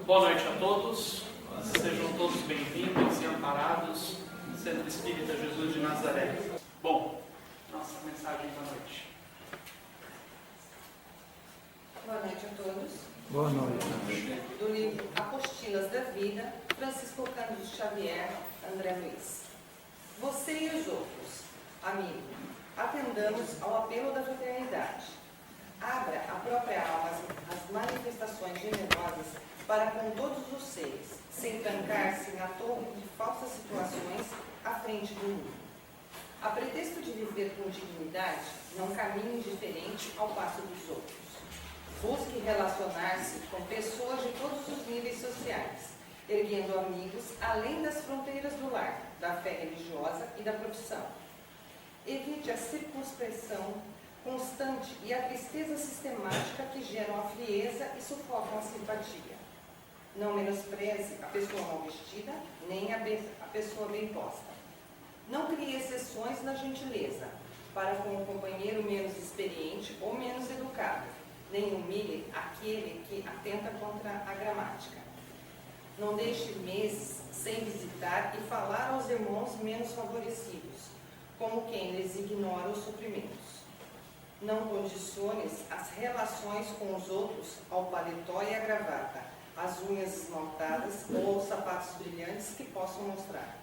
Boa noite a todos, sejam todos bem-vindos e amparados no Centro Espírita Jesus de Nazaré. Bom, nossa mensagem da noite. Boa noite a todos. Boa noite. Do livro Apostilas da Vida, Francisco Cândido Xavier, André Luiz. Você e os outros, amigo, atendamos ao apelo da fraternidade. Abra a própria alma às manifestações generosas para com todos os seres, sem trancar-se na torre de falsas situações à frente do mundo. A pretexto de viver com dignidade, não caminhe indiferente ao passo dos outros. Busque relacionar-se com pessoas de todos os níveis sociais, erguendo amigos além das fronteiras do lar, da fé religiosa e da profissão. Evite a circunspeção constante e a tristeza sistemática que geram a frieza e sufocam a simpatia. Não menospreze a pessoa mal vestida, nem a pessoa bem posta. Não crie exceções na gentileza, para com o companheiro menos experiente ou menos educado, nem humilhe aquele que atenta contra a gramática. Não deixe meses sem visitar e falar aos irmãos menos favorecidos, como quem lhes ignora os suprimentos. Não condiciones as relações com os outros ao paletó e à gravata, às unhas esmaltadas ou aos sapatos brilhantes que possam mostrar.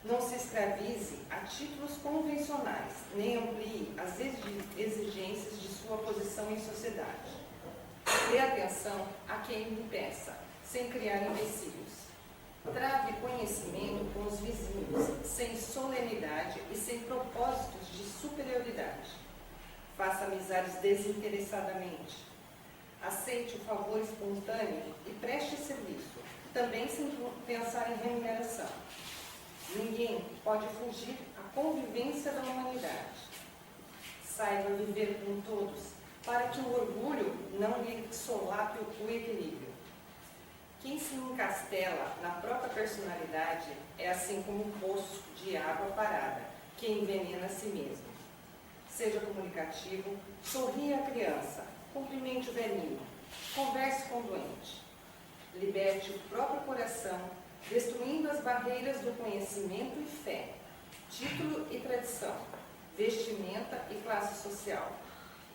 Não se escravize a títulos convencionais, nem amplie as exigências de sua posição em sociedade. Dê atenção a quem lhe peça, sem criar empecilhos. Trave conhecimento com os vizinhos, sem solenidade e sem propósitos de superioridade. Faça amizades desinteressadamente. Aceite o favor espontâneo e preste serviço, também sem pensar em remuneração. Ninguém pode fugir à convivência da humanidade. Saiba viver com todos, para que o orgulho não lhe solape o equilíbrio. Quem se encastela na própria personalidade é assim como um poço de água parada, que envenena a si mesmo. Seja comunicativo, sorria à criança, cumprimente o velhinho, converse com o doente. Liberte o próprio coração, destruindo as barreiras do conhecimento e fé, título e tradição, vestimenta e classe social,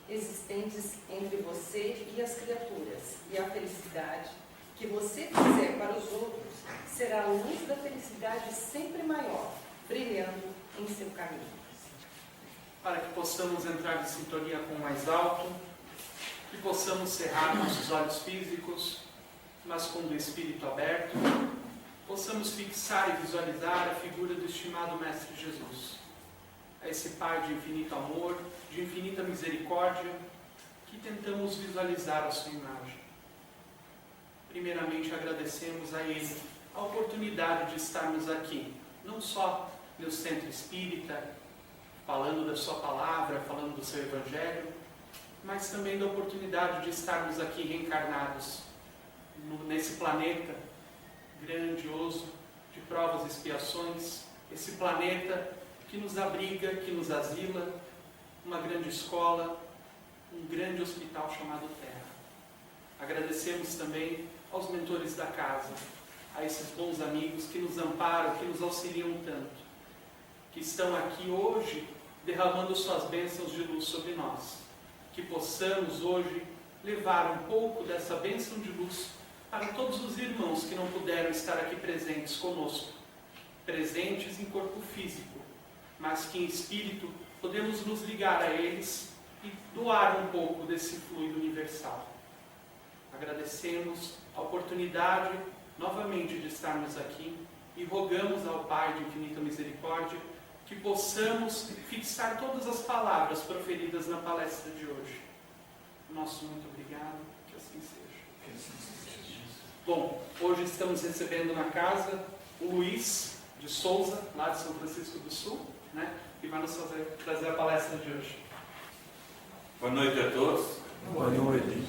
existentes entre você e as criaturas, e a felicidade que você fizer para os outros será a luz da felicidade sempre maior, brilhando em seu caminho. Para que possamos entrar em sintonia com o mais alto, que possamos cerrar nossos olhos físicos, mas com o espírito aberto, possamos fixar e visualizar a figura do estimado Mestre Jesus, a esse Pai de infinito amor, de infinita misericórdia, que tentamos visualizar a sua imagem. Primeiramente agradecemos a Ele a oportunidade de estarmos aqui, não só no Centro Espírita, falando da sua palavra, falando do seu Evangelho, mas também da oportunidade de estarmos aqui reencarnados nesse planeta grandioso de provas e expiações, esse planeta que nos abriga, que nos asila, uma grande escola, um grande hospital chamado Terra. Agradecemos também aos mentores da casa, a esses bons amigos que nos amparam, que nos auxiliam tanto, que estão aqui hoje derramando suas bênçãos de luz sobre nós. Que possamos hoje levar um pouco dessa bênção de luz para todos os irmãos que não puderam estar aqui presentes conosco, presentes em corpo físico, mas que em espírito podemos nos ligar a eles e doar um pouco desse fluido universal. Agradecemos a oportunidade novamente de estarmos aqui e rogamos ao Pai de infinita misericórdia que possamos fixar todas as palavras proferidas na palestra de hoje. Nosso muito obrigado, que assim seja. Bom, hoje estamos recebendo na casa o Luiz de Souza, lá de São Francisco do Sul, que vai nos trazer a palestra de hoje. Boa noite a todos. Boa noite.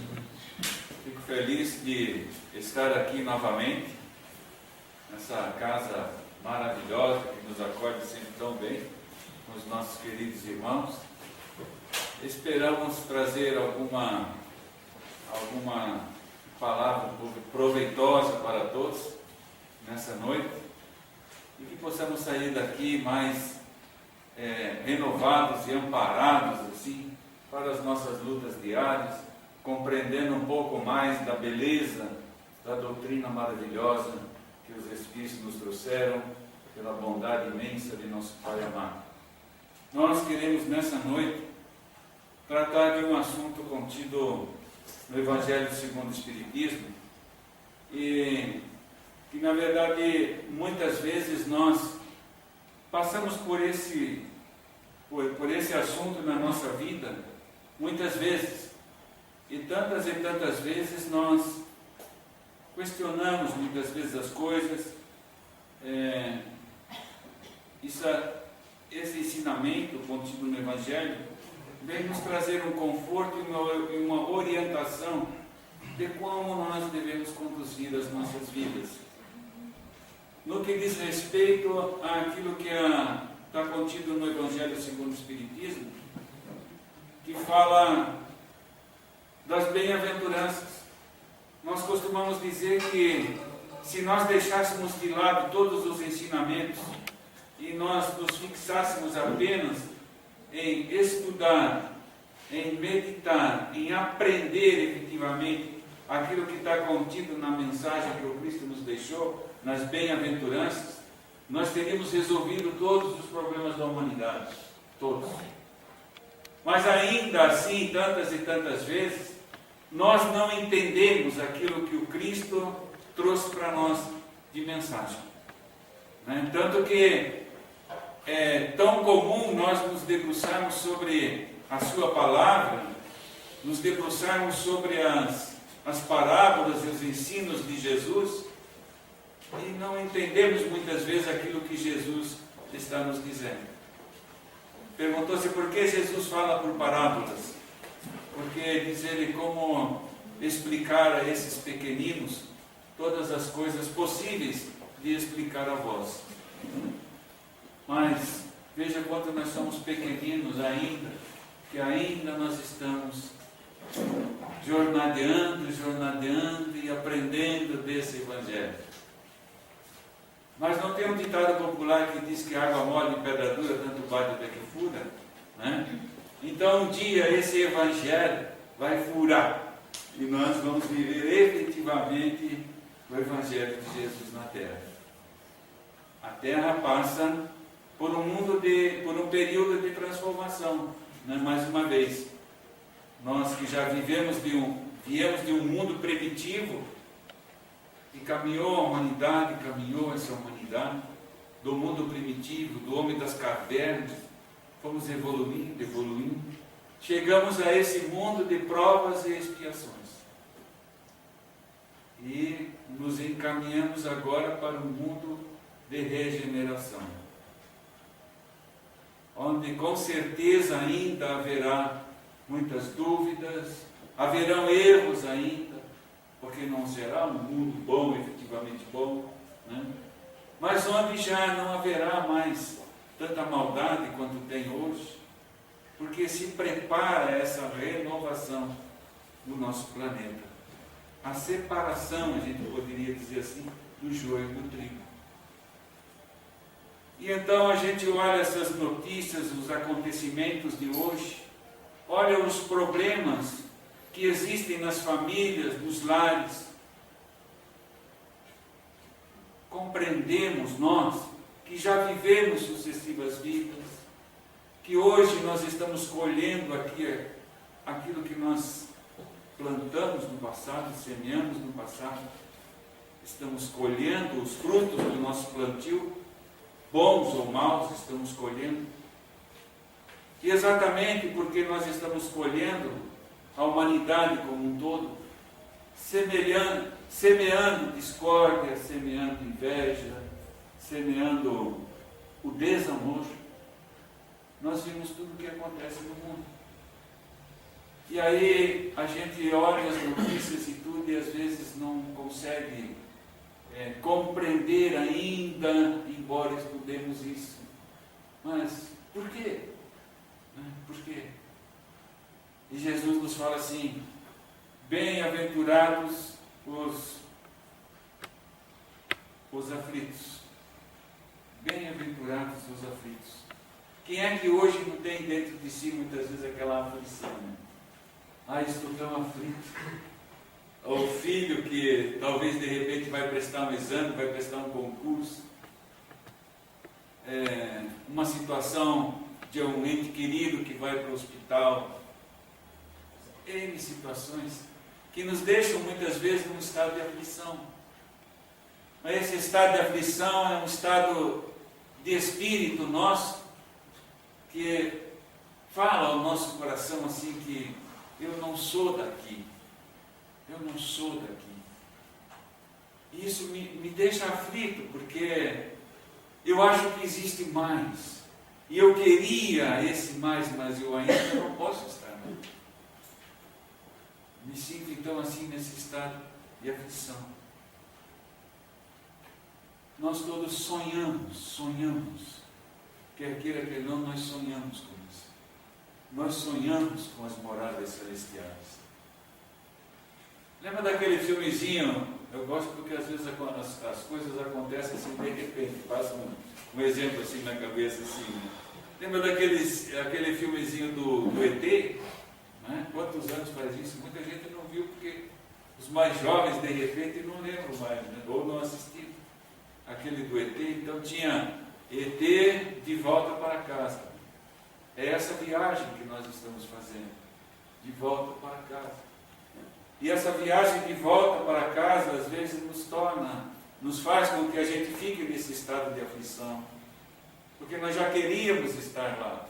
Fico feliz de estar aqui novamente, nessa casa maravilhosa que nos acolhe sempre tão bem, com os nossos queridos irmãos. Esperamos trazer alguma palavra proveitosa nessa noite e que possamos sair daqui mais renovados e amparados assim para as nossas lutas diárias, compreendendo um pouco mais da beleza da doutrina maravilhosa que os Espíritos nos trouxeram pela bondade imensa de nosso Pai amado. Nós queremos nessa noite tratar de um assunto contido no Evangelho segundo o Espiritismo e que na verdade muitas vezes nós passamos por esse assunto na nossa vida, muitas vezes, e tantas vezes nós questionamos muitas vezes as coisas. Esse ensinamento contido no Evangelho vem nos trazer um conforto e uma orientação de como nós devemos conduzir as nossas vidas. No que diz respeito àquilo que está contido no Evangelho segundo o Espiritismo, que fala das bem-aventuranças. Nós costumamos dizer que se nós deixássemos de lado todos os ensinamentos e nós nos fixássemos apenas em estudar, em meditar, em aprender efetivamente aquilo que está contido na mensagem que o Cristo nos deixou, nas bem-aventuranças, nós teríamos resolvido todos os problemas da humanidade, todos. Mas ainda assim, tantas e tantas vezes, nós não entendemos aquilo que o Cristo trouxe para nós de mensagem. Tanto que é tão comum nós nos debruçarmos sobre a sua palavra, nos debruçarmos sobre as parábolas e os ensinos de Jesus, e não entendemos muitas vezes aquilo que Jesus está nos dizendo. Perguntou-se por que Jesus fala por parábolas. Porque diz ele como explicar a esses pequeninos todas as coisas possíveis de explicar a vós. Mas veja quanto nós somos pequeninos ainda, que ainda nós estamos jornadeando e aprendendo desse Evangelho. Nós não temos um ditado popular que diz que água mole em pedra dura, tanto bate até que fura, né? Então um dia esse Evangelho vai furar e nós vamos viver efetivamente o Evangelho de Jesus na Terra. A Terra passa por um período de transformação, né? Mais uma vez, nós que já viemos de um mundo primitivo e caminhou essa humanidade do mundo primitivo, do homem das cavernas, fomos evoluindo, chegamos a esse mundo de provas e expiações. E nos encaminhamos agora para um mundo de regeneração, onde com certeza ainda haverá muitas dúvidas, haverão erros ainda, porque não será um mundo bom, efetivamente bom, né? Mas onde já não haverá mais tanta maldade quanto tem hoje, porque se prepara essa renovação do nosso planeta. A separação, a gente poderia dizer assim, do joio e do trigo. E então a gente olha essas notícias, os acontecimentos de hoje, olha os problemas que existem nas famílias, nos lares. Compreendemos nós que já vivemos sucessivas vidas, que hoje nós estamos colhendo aqui aquilo que nós plantamos no passado, semeamos no passado, estamos colhendo os frutos do nosso plantio, bons ou maus, estamos colhendo. E exatamente porque nós estamos colhendo a humanidade como um todo, semeando discórdia, semeando inveja, semeando o desamor, nós vimos tudo o que acontece no mundo. E aí a gente olha as notícias e tudo e às vezes não consegue compreender ainda, embora estudemos isso. Mas por quê? Por quê? E Jesus nos fala assim: bem-aventurados os os aflitos. Bem-aventurados os aflitos. Quem é que hoje não tem dentro de si muitas vezes aquela aflição? Né? Ah, estou tão aflito. Ou o filho que talvez de repente vai prestar um exame, vai prestar um concurso. Uma situação de um ente querido que vai para o hospital. N situações que nos deixam muitas vezes num estado de aflição. Mas esse estado de aflição é um estado de espírito nosso, que fala ao nosso coração assim que eu não sou daqui. Eu não sou daqui. E isso me deixa aflito, porque eu acho que existe mais. E eu queria esse mais, mas eu ainda não posso estar mais. Me sinto então assim nesse estado de aflição. Nós todos sonhamos. Quer queira, quer não, nós sonhamos com isso. Nós sonhamos com as moradas celestiais. Lembra daquele filmezinho? Eu gosto porque às vezes as coisas acontecem assim de repente. Passa um exemplo assim na cabeça assim. Lembra aquele filmezinho do ET? Né? Quantos anos faz isso? Muita gente não viu porque os mais jovens de repente não lembram mais, né? Ou não assistiram. Aquele do ET, então tinha ET de volta para casa. É essa viagem que nós estamos fazendo, de volta para casa. E essa viagem de volta para casa, às vezes nos faz com que a gente fique nesse estado de aflição, porque nós já queríamos estar lá,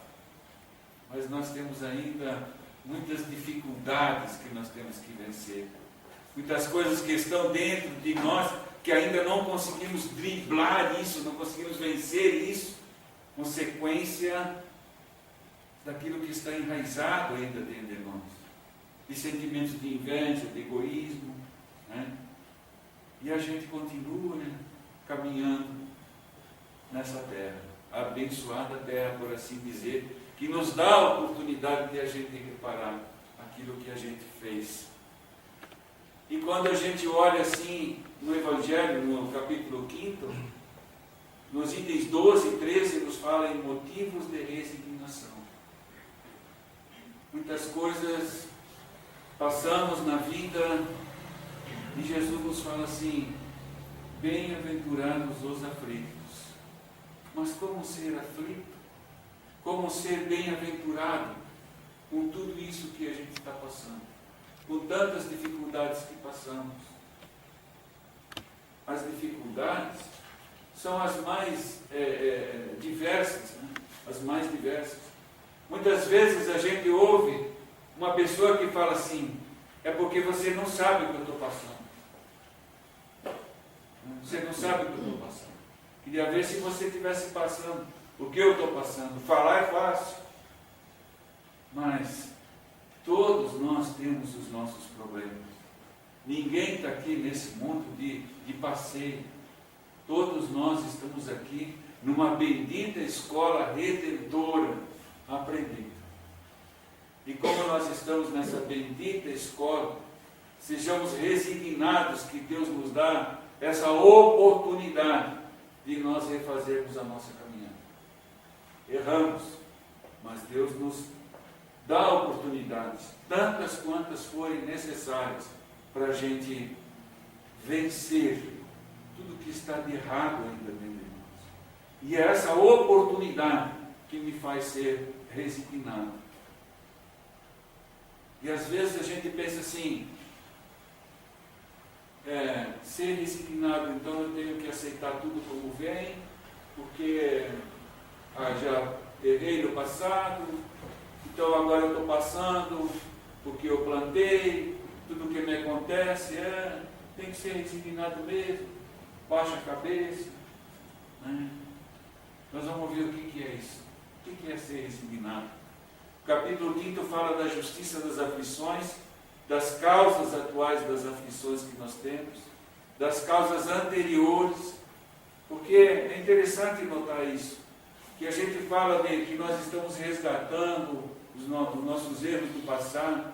mas nós temos ainda muitas dificuldades que nós temos que vencer, muitas coisas que estão dentro de nós, que ainda não conseguimos driblar isso, não conseguimos vencer isso, consequência daquilo que está enraizado ainda dentro de nós, de sentimentos de inveja, de egoísmo, né? E a gente continua, né, caminhando nessa terra, abençoada terra, por assim dizer, que nos dá a oportunidade de a gente reparar aquilo que a gente fez. E quando a gente olha assim no Evangelho, no capítulo 5, nos itens 12 e 13, nos fala em motivos de resignação. Muitas coisas passamos na vida e Jesus nos fala assim: bem-aventurados os aflitos. Mas como ser aflito? Como ser bem-aventurado com tudo isso que a gente está passando? Com tantas dificuldades que passamos. As dificuldades são as mais diversas, né? As mais diversas. Muitas vezes a gente ouve uma pessoa que fala assim: é porque você não sabe o que eu estou passando. Você não sabe o que eu estou passando. Queria ver se você estivesse passando o que eu estou passando. Falar é fácil, mas todos nós temos os nossos problemas. Ninguém está aqui nesse mundo de passeio. Todos nós estamos aqui numa bendita escola redentora, aprendendo. E como nós estamos nessa bendita escola, sejamos resignados que Deus nos dá essa oportunidade de nós refazermos a nossa caminhada. Erramos, mas Deus nos dá oportunidades, tantas quantas forem necessárias, para a gente vencer tudo que está de errado ainda dentro de nós. E é essa oportunidade que me faz ser resignado. E às vezes a gente pensa assim: ser resignado, então eu tenho que aceitar tudo como vem, porque já errei no passado, então agora eu estou passando porque eu plantei, tudo que me acontece tem que ser resignado mesmo, baixa a cabeça, né? Nós vamos ver o que é isso. O que é ser resignado? O capítulo 5 fala da justiça das aflições, das causas atuais das aflições que nós temos, das causas anteriores, porque é interessante notar isso, que a gente fala de que nós estamos resgatando os nossos erros do passado,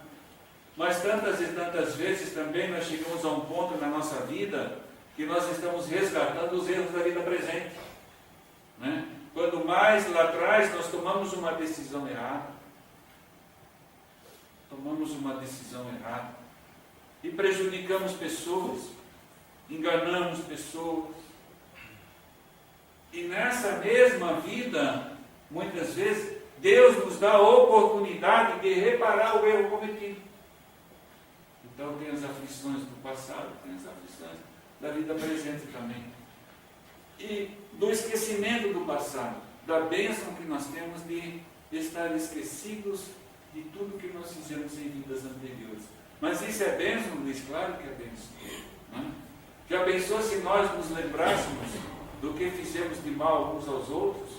mas tantas e tantas vezes também nós chegamos a um ponto na nossa vida que nós estamos resgatando os erros da vida presente. Né? Quando mais lá atrás nós tomamos uma decisão errada, e prejudicamos pessoas, enganamos pessoas, e nessa mesma vida, muitas vezes, Deus nos dá a oportunidade de reparar o erro cometido. Então tem as aflições do passado, tem as aflições da vida presente também. E do esquecimento do passado, da bênção que nós temos de estar esquecidos de tudo que nós fizemos em vidas anteriores. Mas isso é bênção, Luiz? Claro que é bênção. Né? Já pensou se nós nos lembrássemos do que fizemos de mal uns aos outros?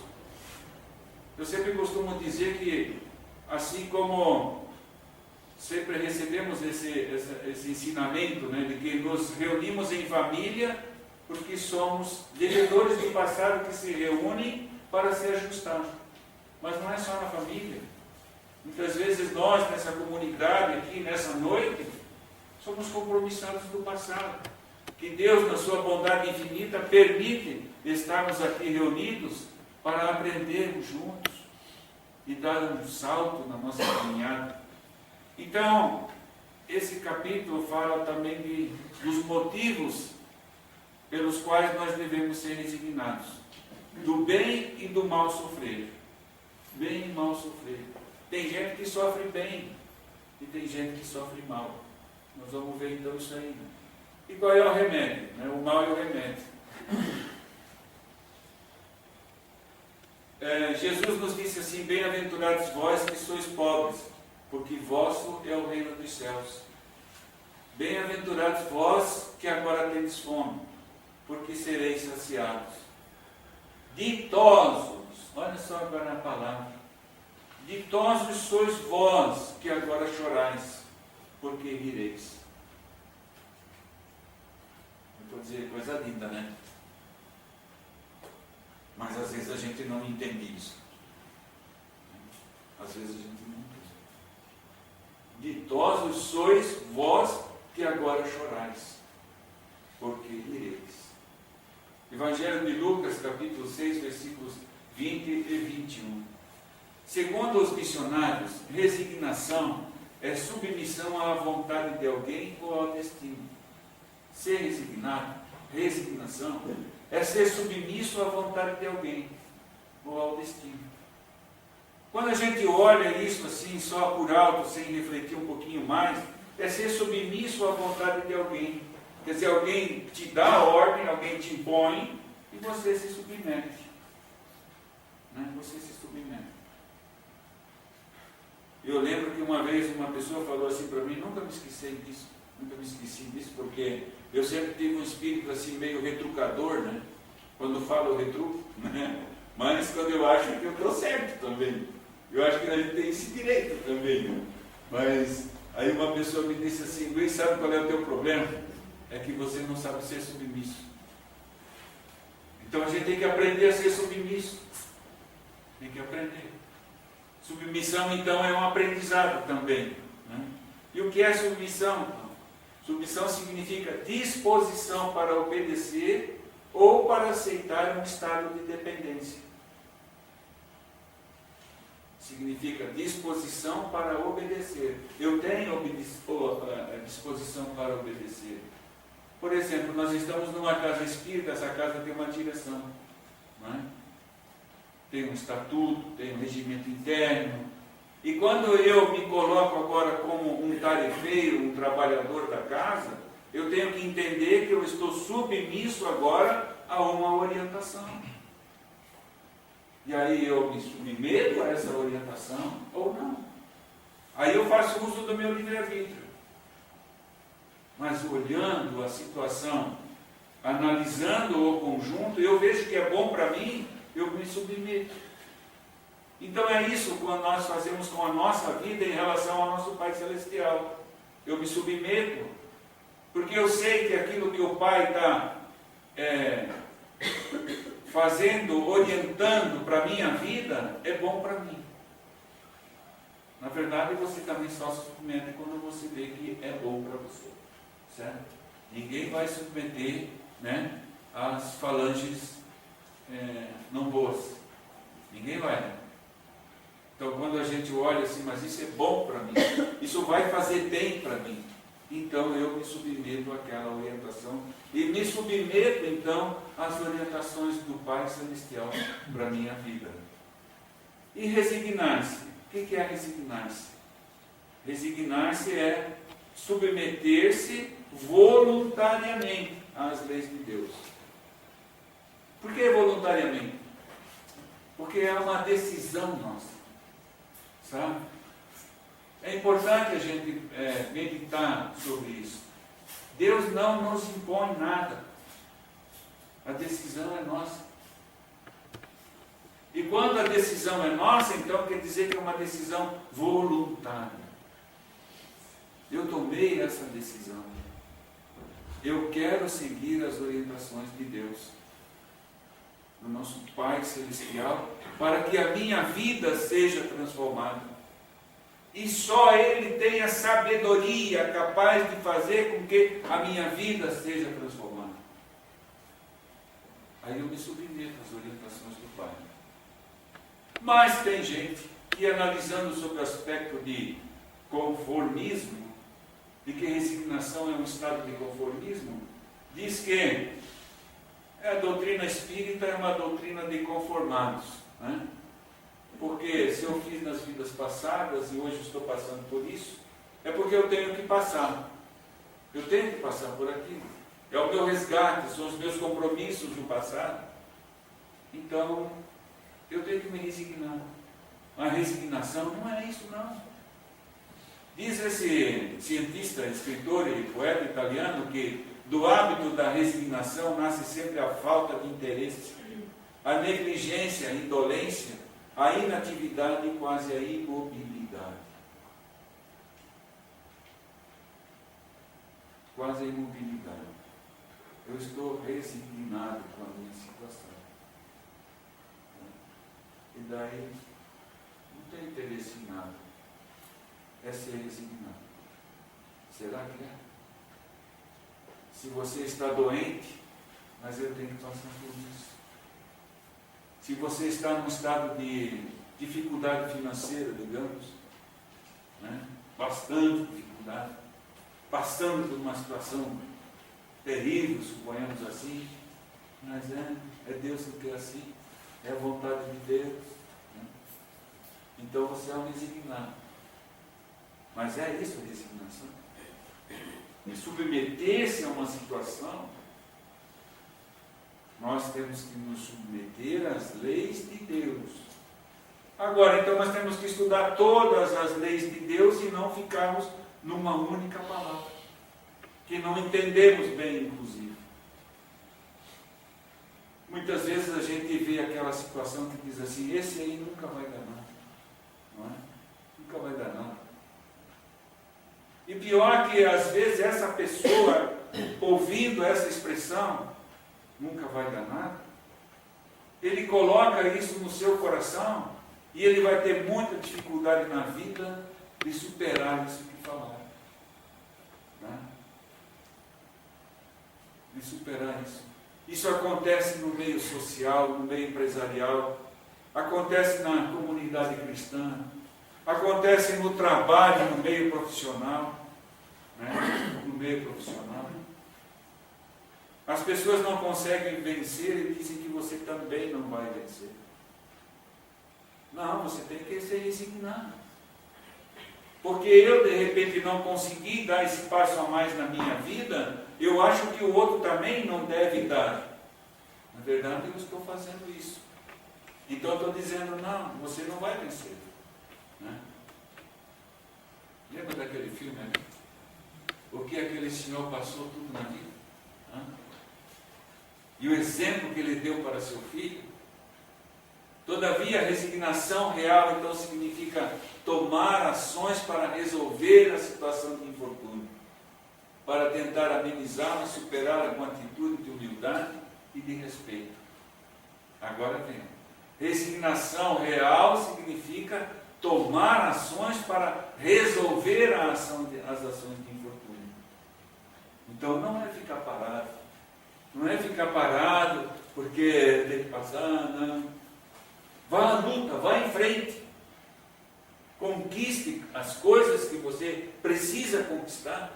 Eu sempre costumo dizer que, assim como sempre recebemos esse ensinamento, né, de que nos reunimos em família porque somos devedores do passado que se reúnem para se ajustar. Mas não é só na família. Muitas vezes nós, nessa comunidade aqui, nessa noite, somos compromissados do passado. Que Deus, na sua bondade infinita, permite estarmos aqui reunidos para aprendermos juntos e dar um salto na nossa caminhada. Então, esse capítulo fala também dos motivos pelos quais nós devemos ser resignados. Do bem e do mal sofrer. Bem e mal sofrer. Tem gente que sofre bem e tem gente que sofre mal. Nós vamos ver então isso aí. E qual é o remédio? O mal e o remédio. Jesus nos disse assim: bem-aventurados vós que sois pobres, porque vosso é o reino dos céus. Bem-aventurados vós que agora tendes fome, porque sereis saciados. Ditosos, olha só agora a palavra. Ditosos sois vós que agora chorais, porque rireis. Eu vou dizer coisa linda, né? Mas às vezes a gente não entende isso. Às vezes a gente não entende. Ditosos sois vós que agora chorais, porque rireis. Evangelho de Lucas, capítulo 6, versículos 20 e 21. Segundo os missionários, resignação é submissão à vontade de alguém ou ao destino. Ser resignado, resignação, é ser submisso à vontade de alguém ou ao destino. Quando a gente olha isso assim, só por alto, sem refletir um pouquinho mais, é ser submisso à vontade de alguém. Quer dizer, alguém te dá a ordem, alguém te impõe e você se submete. Você se submete. Eu lembro que uma vez uma pessoa falou assim para mim, nunca me esqueci disso, porque eu sempre tive um espírito assim meio retrucador, né? Quando falo eu retruco, né? Mas quando eu acho que eu estou certo também. Eu acho que a gente tem esse direito também, né? Mas aí uma pessoa me disse assim: Luiz, sabe qual é o teu problema? É que você não sabe ser submisso. Então a gente tem que aprender a ser submisso. Tem que aprender. Submissão, então, é um aprendizado também. Né? E o que é submissão? Submissão significa disposição para obedecer ou para aceitar um estado de dependência. Significa disposição para obedecer. Eu tenho disposição para obedecer. Por exemplo, nós estamos numa casa espírita, essa casa tem uma direção. Não é? Tem um estatuto, tem um regimento interno. E quando eu me coloco agora como um tarefeiro, um trabalhador da casa, eu tenho que entender que eu estou submisso agora a uma orientação. E aí eu me submeto a essa orientação ou não. Aí eu faço uso do meu livre-arbítrio. Mas olhando a situação, analisando o conjunto, eu vejo que é bom para mim, eu me submeto. Então é isso que nós fazemos com a nossa vida em relação ao nosso Pai Celestial. Eu me submeto, porque eu sei que aquilo que o Pai está fazendo, orientando para a minha vida, é bom para mim. Na verdade, você também só se submete quando você vê que é bom para você. Certo? Ninguém vai submeter né, as falanges não boas. Ninguém vai. Então, quando a gente olha assim, mas isso é bom para mim, isso vai fazer bem para mim, então eu me submeto àquela orientação e me submeto então às orientações do Pai Celestial para a minha vida. E resignar-se. O que é resignar-se? Resignar-se é submeter-se voluntariamente às leis de Deus. Por que voluntariamente? Porque é uma decisão nossa. Sabe? É importante a gente meditar sobre isso. Deus não nos impõe nada. A decisão é nossa. E quando a decisão é nossa, então quer dizer que é uma decisão voluntária. Eu tomei essa decisão. Eu quero seguir as orientações de Deus, do nosso Pai Celestial, para que a minha vida seja transformada. E só Ele tem a sabedoria capaz de fazer com que a minha vida seja transformada. Aí eu me submeto às orientações do Pai. Mas tem gente que, analisando sobre o aspecto de conformismo, de que resignação é um estado de conformismo, diz que a doutrina espírita é uma doutrina de conformados, né? Porque se eu fiz nas vidas passadas e hoje estou passando por isso, é porque eu tenho que passar. Eu tenho que passar por aquilo. É o meu resgate, são os meus compromissos do passado. Então, eu tenho que me resignar. A resignação não é isso, não. Diz esse cientista, escritor e poeta italiano que do hábito da resignação nasce sempre a falta de interesse, a negligência, a indolência, a inatividade e quase a imobilidade. Quase a imobilidade. Eu estou resignado com a minha situação. E daí não tem interesse em nada. É ser resignado. Será que é? Se você está doente, mas eu tenho que passar por isso. Se você está num estado de dificuldade financeira, digamos, né? Bastante dificuldade, passando por uma situação terrível, suponhamos assim, mas é Deus que quer assim, é a vontade de Deus. Né? Então você é um resignado. Mas é isso a resignação. E submeter-se a uma situação, nós temos que nos submeter às leis de Deus. Agora, então, nós temos que estudar todas as leis de Deus e não ficarmos numa única palavra, que não entendemos bem, inclusive. Muitas vezes a gente vê aquela situação que diz assim, esse aí nunca vai dar nada. Não é? Nunca vai dar nada. E pior que, às vezes, essa pessoa, ouvindo essa expressão, nunca vai dar nada, ele coloca isso no seu coração e ele vai ter muita dificuldade na vida de superar isso que falaram. Né? De superar isso. Isso acontece no meio social, no meio empresarial, acontece na comunidade cristã, acontece no trabalho, no meio profissional, né? No meio profissional. As pessoas não conseguem vencer e dizem que você também não vai vencer. Não, você tem que se resignar. Porque eu, de repente, não consegui dar esse passo a mais na minha vida, eu acho que o outro também não deve dar. Na verdade, eu estou fazendo isso. Então, eu estou dizendo, não, você não vai vencer. Né? Lembra daquele filme ali? O que aquele senhor passou tudo na vida? Hã? E o exemplo que ele deu para seu filho? Todavia, a resignação real, então, significa tomar ações para resolver a situação de infortúnio, para tentar amenizá-la e superá-la com atitude de humildade e de respeito. Agora vem. Resignação real significa tomar ações para resolver as ações de infortúnio. Então, não é ficar parado. Não é ficar parado porque tem que passar, não. Vá à luta, vá em frente. Conquiste as coisas que você precisa conquistar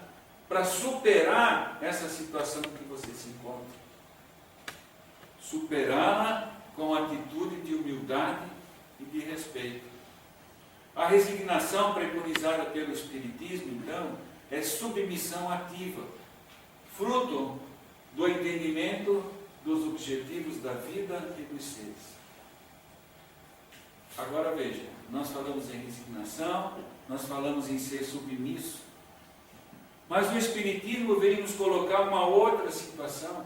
para superar essa situação que você se encontra. Superá-la com atitude de humildade e de respeito. A resignação preconizada pelo Espiritismo, então, é submissão ativa, fruto do entendimento dos objetivos da vida e dos seres. Agora veja, nós falamos em resignação, nós falamos em ser submisso, mas no Espiritismo veio nos colocar uma outra situação,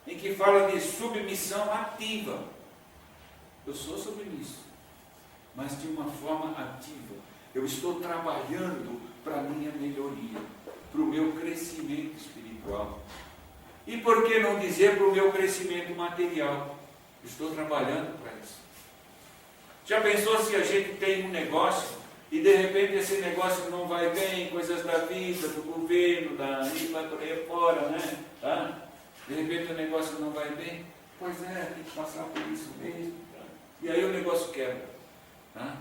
em que fala de submissão ativa. Eu sou submisso, mas de uma forma ativa. Eu estou trabalhando para a minha melhoria, para o meu crescimento espiritual. E por que não dizer para o meu crescimento material? Estou trabalhando para isso. Já pensou se a gente tem um negócio e de repente esse negócio não vai bem, coisas da vida, do governo, e vai por aí fora, né? Tá? De repente o negócio não vai bem. Pois é, tem que passar por isso mesmo. E aí o negócio quebra. Tá?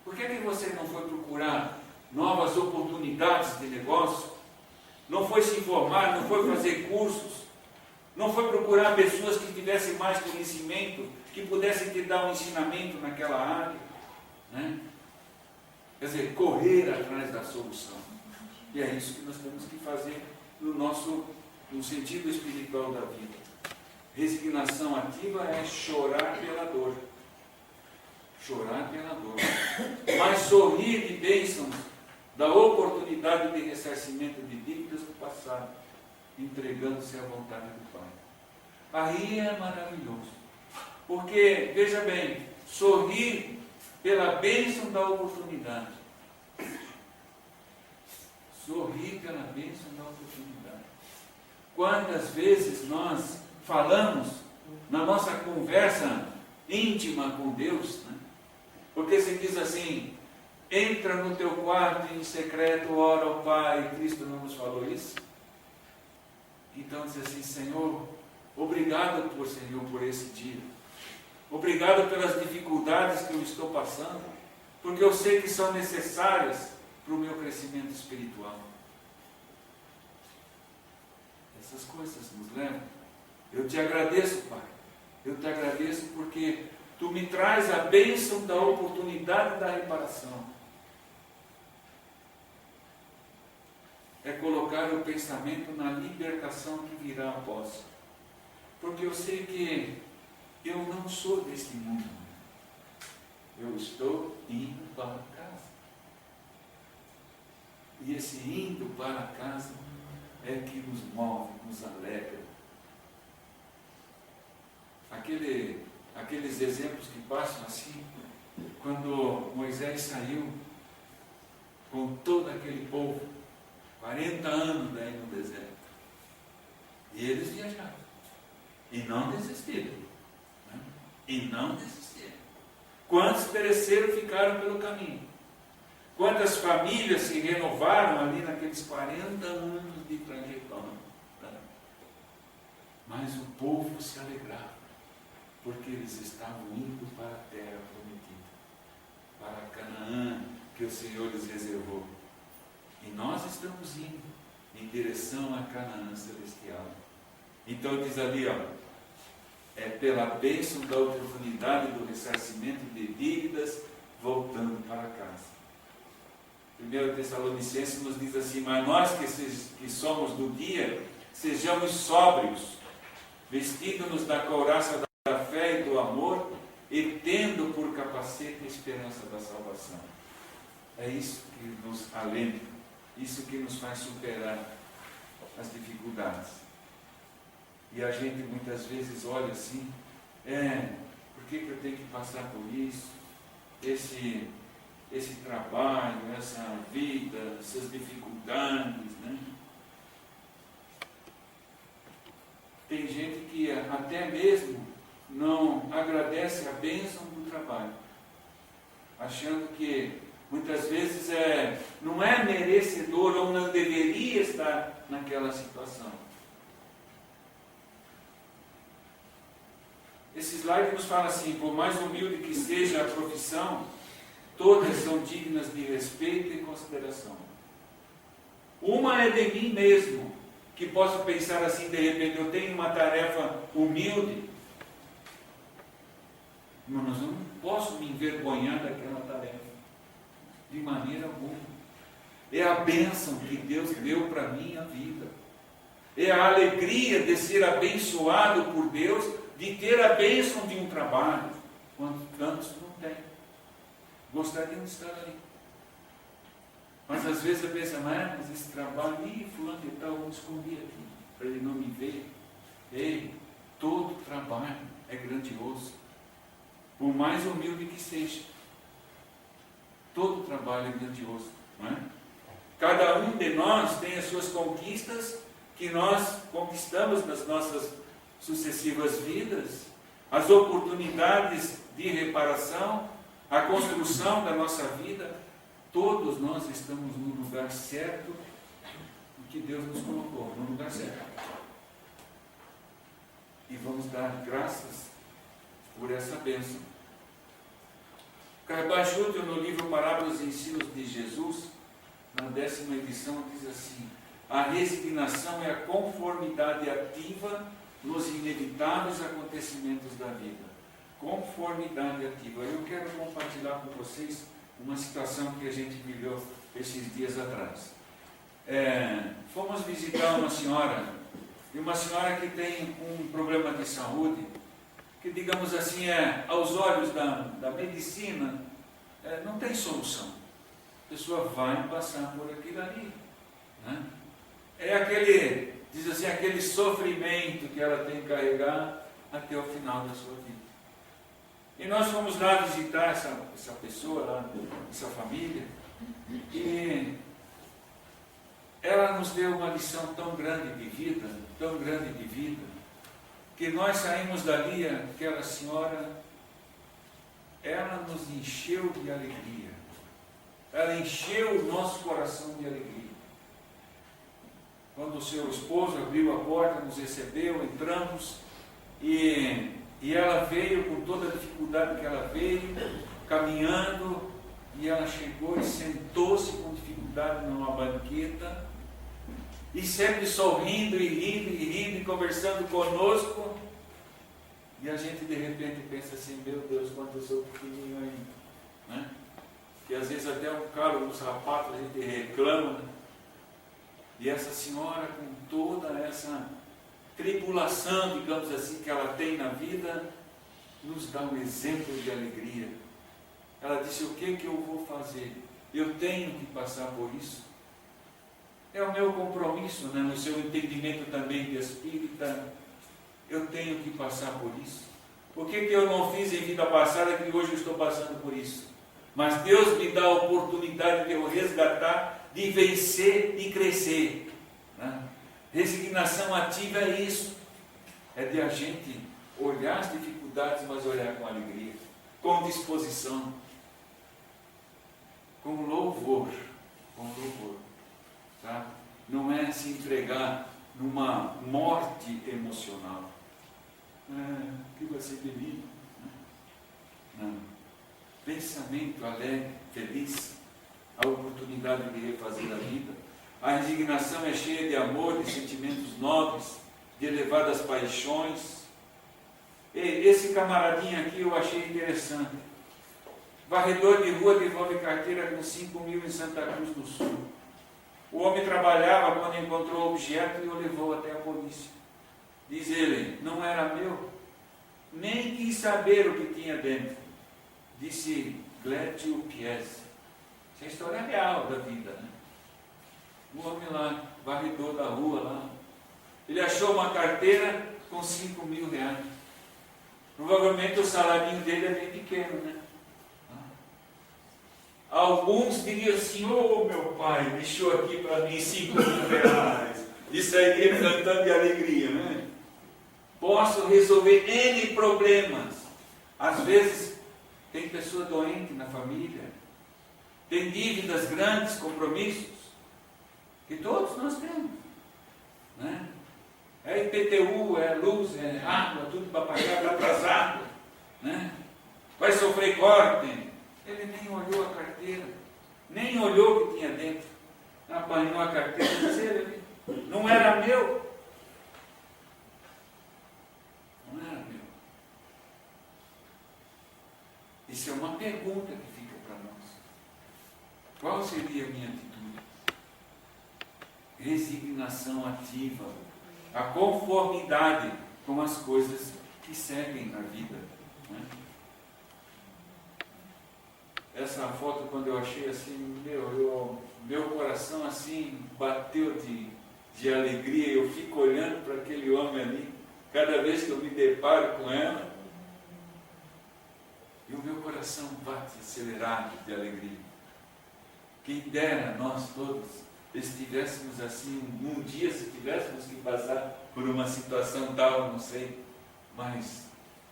Por que você não foi procurar novas oportunidades de negócio? Não foi se informar, não foi fazer cursos, não foi procurar pessoas que tivessem mais conhecimento, que pudessem te dar um ensinamento naquela área, né? Quer dizer, correr atrás da solução. E é isso que nós temos que fazer no sentido espiritual da vida. Resignação ativa é chorar pela dor. Chorar pela dor. Mas sorrir de bênçãos da oportunidade de ressarcimento de dívidas do passado, entregando-se à vontade do Pai. Aí é maravilhoso. Porque, veja bem, sorrir pela bênção da oportunidade. Sorrir pela bênção da oportunidade. Quantas vezes nós falamos na nossa conversa íntima com Deus, né? Porque se diz assim, entra no teu quarto em secreto, ora ao Pai. Cristo não nos falou isso? Então diz assim, Senhor, obrigado por esse dia. Obrigado pelas dificuldades que eu estou passando, porque eu sei que são necessárias para o meu crescimento espiritual. Essas coisas nos levam. Eu te agradeço, Pai. Eu te agradeço porque tu me traz a bênção da oportunidade da reparação. É colocar o pensamento na libertação que virá após. Porque eu sei que eu não sou deste mundo. Eu estou indo para casa. E esse indo para casa é que nos move, nos alegra. Aqueles exemplos que passam assim, quando Moisés saiu com todo aquele povo, 40 anos daí no deserto, e eles viajaram, e não desistiram, né? E não desistiram. Quantos pereceram, ficaram pelo caminho? Quantas famílias se renovaram ali naqueles 40 anos de trajetória? Mas o povo se alegrava, porque eles estavam indo para a terra prometida, para Canaã, que o Senhor lhes reservou. E nós estamos indo em direção a Canaã celestial. Então diz ali, é pela bênção da oportunidade do ressarcimento de dívidas, voltando para casa. 1 Tessalonicenses nos diz assim, mas nós que somos do dia, sejamos sóbrios, vestindo-nos da couraça da fé e do amor, e tendo por capacete a esperança da salvação. É isso que nos alenta, isso que nos faz superar as dificuldades. E a gente muitas vezes olha assim, por que eu tenho que passar por isso? Esse trabalho, essa vida, essas dificuldades, né? Tem gente que até mesmo não agradece a bênção do trabalho, achando que muitas vezes não é merecedor ou não deveria estar naquela situação. esse slide nos fala assim: por mais humilde que seja a profissão, todas são dignas de respeito e consideração. Uma é de mim mesmo, que posso pensar assim, de repente, eu tenho uma tarefa humilde, mas eu não posso me envergonhar daquela tarefa, de maneira alguma. É a bênção que Deus deu para a minha vida. É a alegria de ser abençoado por Deus, de ter a bênção de um trabalho, quando tantos não têm. Gostariam de estar ali. Mas às vezes eu penso, mas esse trabalho, fulano de tal, vamos esconder aqui, para ele não me ver. Ei, todo trabalho é grandioso, por mais humilde que seja. Todo trabalho é grandioso, não é? Cada um de nós tem as suas conquistas, que nós conquistamos nas nossas sucessivas vidas, as oportunidades de reparação, a construção da nossa vida. Todos nós estamos no lugar certo que Deus nos colocou, no lugar certo. E vamos dar graças por essa bênção. Carbachuti, no livro Parábolas e Ensinos de Jesus, na 10ª edição, diz assim: a resignação é a conformidade ativa nos inevitáveis acontecimentos da vida. Conformidade ativa. Eu quero compartilhar com vocês uma situação que a gente viveu esses dias atrás. Fomos visitar uma senhora que tem um problema de saúde, que, digamos assim, aos olhos da medicina, não tem solução. A pessoa vai passar por aquilo ali, né? É diz assim, aquele sofrimento que ela tem que carregar até o final da sua vida. E nós fomos lá visitar essa pessoa, lá, essa família, e ela nos deu uma lição tão grande de vida, que nós saímos dali, aquela senhora, ela nos encheu de alegria. Ela encheu o nosso coração de alegria. Quando o seu esposo abriu a porta, nos recebeu, entramos, e ela veio com toda a dificuldade que ela veio, caminhando, e ela chegou e sentou-se com dificuldade numa banqueta, e sempre sorrindo e rindo e conversando conosco. E a gente de repente pensa assim: meu Deus, quanto eu sou pequenininho ainda, né? Que às vezes até um calo nos sapatos a gente reclama, né? E essa senhora, com toda essa tribulação, digamos assim, que ela tem na vida, nos dá um exemplo de alegria. Ela disse: o que eu vou fazer? Eu tenho que passar por isso. É o meu compromisso, né? No seu entendimento também de espírita, eu tenho que passar por isso. O que eu não fiz em vida passada que hoje eu estou passando por isso? Mas Deus me dá a oportunidade de eu resgatar, de vencer e crescer, né? Resignação ativa é isso. É de a gente olhar as dificuldades, mas olhar com alegria, com disposição, com louvor, tá? Não é se entregar numa morte emocional. Que vai ser feliz. Não. Pensamento alegre, feliz, a oportunidade de refazer a vida. A resignação é cheia de amor, de sentimentos nobres, de elevadas paixões. E esse camaradinho aqui eu achei interessante. Varredor de rua devolve carteira com 5.000 em Santa Cruz do Sul. O homem trabalhava quando encontrou o objeto e o levou até a polícia. Diz ele: não era meu, nem quis saber o que tinha dentro. Disse Glédio Piese. Essa é a história real da vida, né? O homem lá, varredor da rua lá, ele achou uma carteira com 5.000 reais. Provavelmente o salarinho dele é bem pequeno, né? Alguns diriam assim: ô meu pai, deixou aqui para mim 5.000 reais. E sairia cantando de alegria, né? Posso resolver N problemas. Às vezes tem pessoa doente na família, tem dívidas grandes, compromissos, que todos nós temos, né? É IPTU, é luz, é água, tudo para pagar, está atrasado. né? Vai sofrer corte. Ele nem olhou a carteira, nem olhou o que tinha dentro. Apanhou a carteira e disse, ele, não era meu. Não era meu. Isso é uma pergunta que fica para nós. Qual seria a minha atitude? Resignação ativa, a conformidade com as coisas que seguem na vida, né? Essa foto, quando eu achei assim, meu coração assim bateu de alegria. Eu fico olhando para aquele homem ali, cada vez que eu me deparo com ela, e o meu coração bate acelerado de alegria. Quem dera nós todos estivéssemos assim, um dia, se tivéssemos que passar por uma situação tal, não sei, mas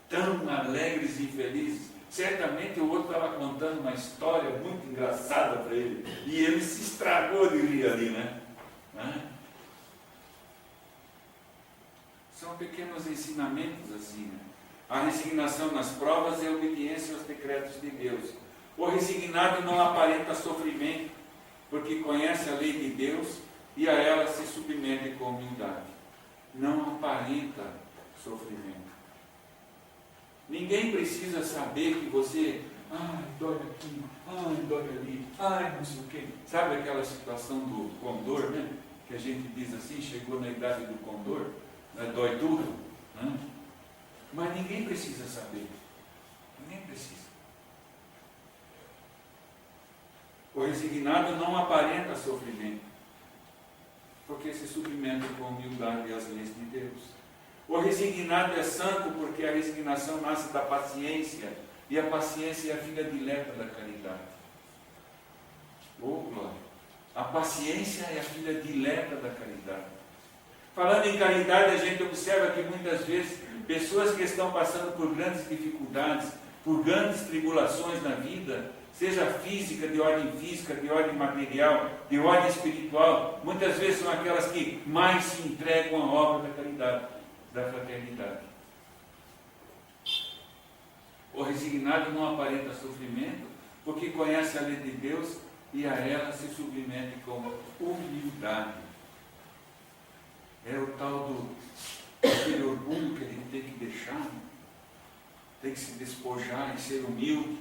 tão alegres e felizes. Certamente o outro estava contando uma história muito engraçada para ele, e ele se estragou de rir ali, né? São pequenos ensinamentos assim, né? A resignação nas provas é a obediência aos decretos de Deus. O resignado não aparenta sofrimento, porque conhece a lei de Deus e a ela se submete com humildade. Não aparenta sofrimento. Ninguém precisa saber que você, dói aqui, dói ali, não sei o quê. Sabe aquela situação do condor, né? Que a gente diz assim, chegou na idade do condor, né? Dói tudo, né? Mas ninguém precisa saber. Ninguém precisa. O resignado não aparenta sofrimento, porque se submete com humildade às leis de Deus. O resignado é santo porque a resignação nasce da paciência, e a paciência é a filha dileta da caridade. Oh, glória! A paciência é a filha dileta da caridade. Falando em caridade, a gente observa que muitas vezes pessoas que estão passando por grandes dificuldades, por grandes tribulações na vida, seja física, de ordem material, de ordem espiritual, muitas vezes são aquelas que mais se entregam à obra da caridade, da fraternidade. O resignado não aparenta sofrimento, porque conhece a lei de Deus e a ela se submete com humildade. É o tal aquele orgulho que a gente tem que deixar, tem que se despojar e ser humilde.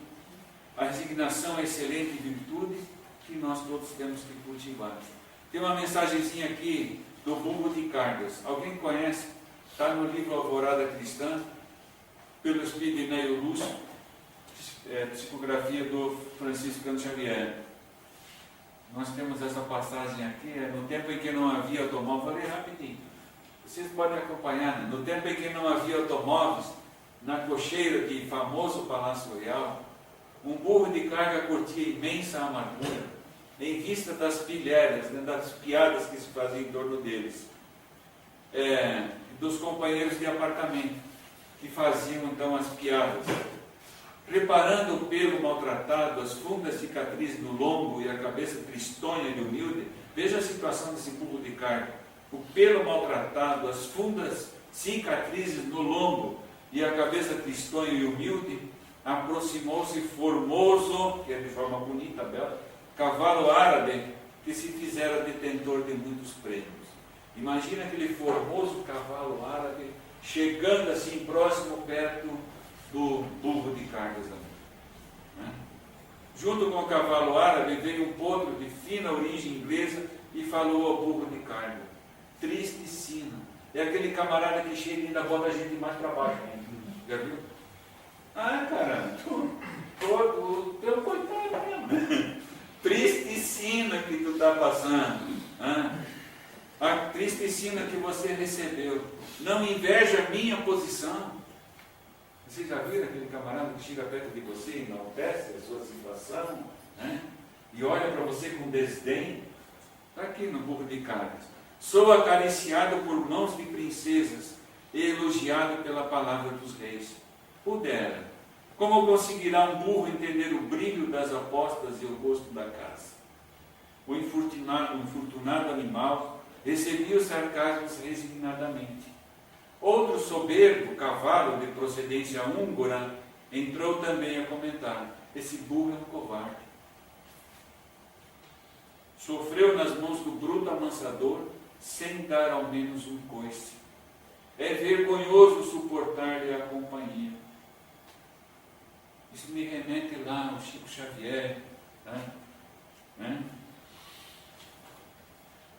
A resignação é excelente virtude que nós todos temos que cultivar. Tem uma mensagenzinha aqui do Bulbo de Cargas. Alguém conhece? Está no livro Alvorada Cristã, pelo Espírito Inéio Lúcio, psicografia do Franciscano Xavier. Nós temos essa passagem aqui, no tempo em que não havia automóvel. Vou ler rapidinho. Vocês podem acompanhar, né? No tempo em que não havia automóveis, na cocheira de famoso Palácio Real, um burro de carga curtia imensa amargura, em vista das pilhérias, né, das piadas que se faziam em torno deles, dos companheiros de apartamento, que faziam então as piadas. Reparando o pelo maltratado, as fundas cicatrizes no lombo e a cabeça tristonha e humilde, veja a situação desse burro de carga. O pelo maltratado, as fundas cicatrizes no lombo e a cabeça tristonha e humilde, aproximou-se formoso, que é de forma bonita, bela, cavalo árabe, que se fizera detentor de muitos prêmios. Imagina aquele formoso cavalo árabe chegando assim próximo, perto do burro de cargas ali, né? Junto com o cavalo árabe veio um potro de fina origem inglesa e falou ao burro de carga: triste sina. É aquele camarada que chega e ainda bota a gente mais para baixo, né? Já viu? Cara, teu coitado mesmo. Triste sina que tu está passando. A triste sina que você recebeu. Não inveja a minha posição. Vocês já viram aquele camarada que chega perto de você e enaltece a sua situação, né? E olha para você com desdém? Está aqui no burro de cargas. Sou acariciado por mãos de princesas e elogiado pela palavra dos reis. Pudera, como conseguirá um burro entender o brilho das apostas e o gosto da caça? O infortunado animal recebia os sarcasmos resignadamente. Outro soberbo cavalo de procedência húngara entrou também a comentar: esse burro é um covarde. Sofreu nas mãos do bruto amansador, sem dar ao menos um coice. É vergonhoso suportar-lhe a companhia. Isso me remete lá ao Chico Xavier. Né?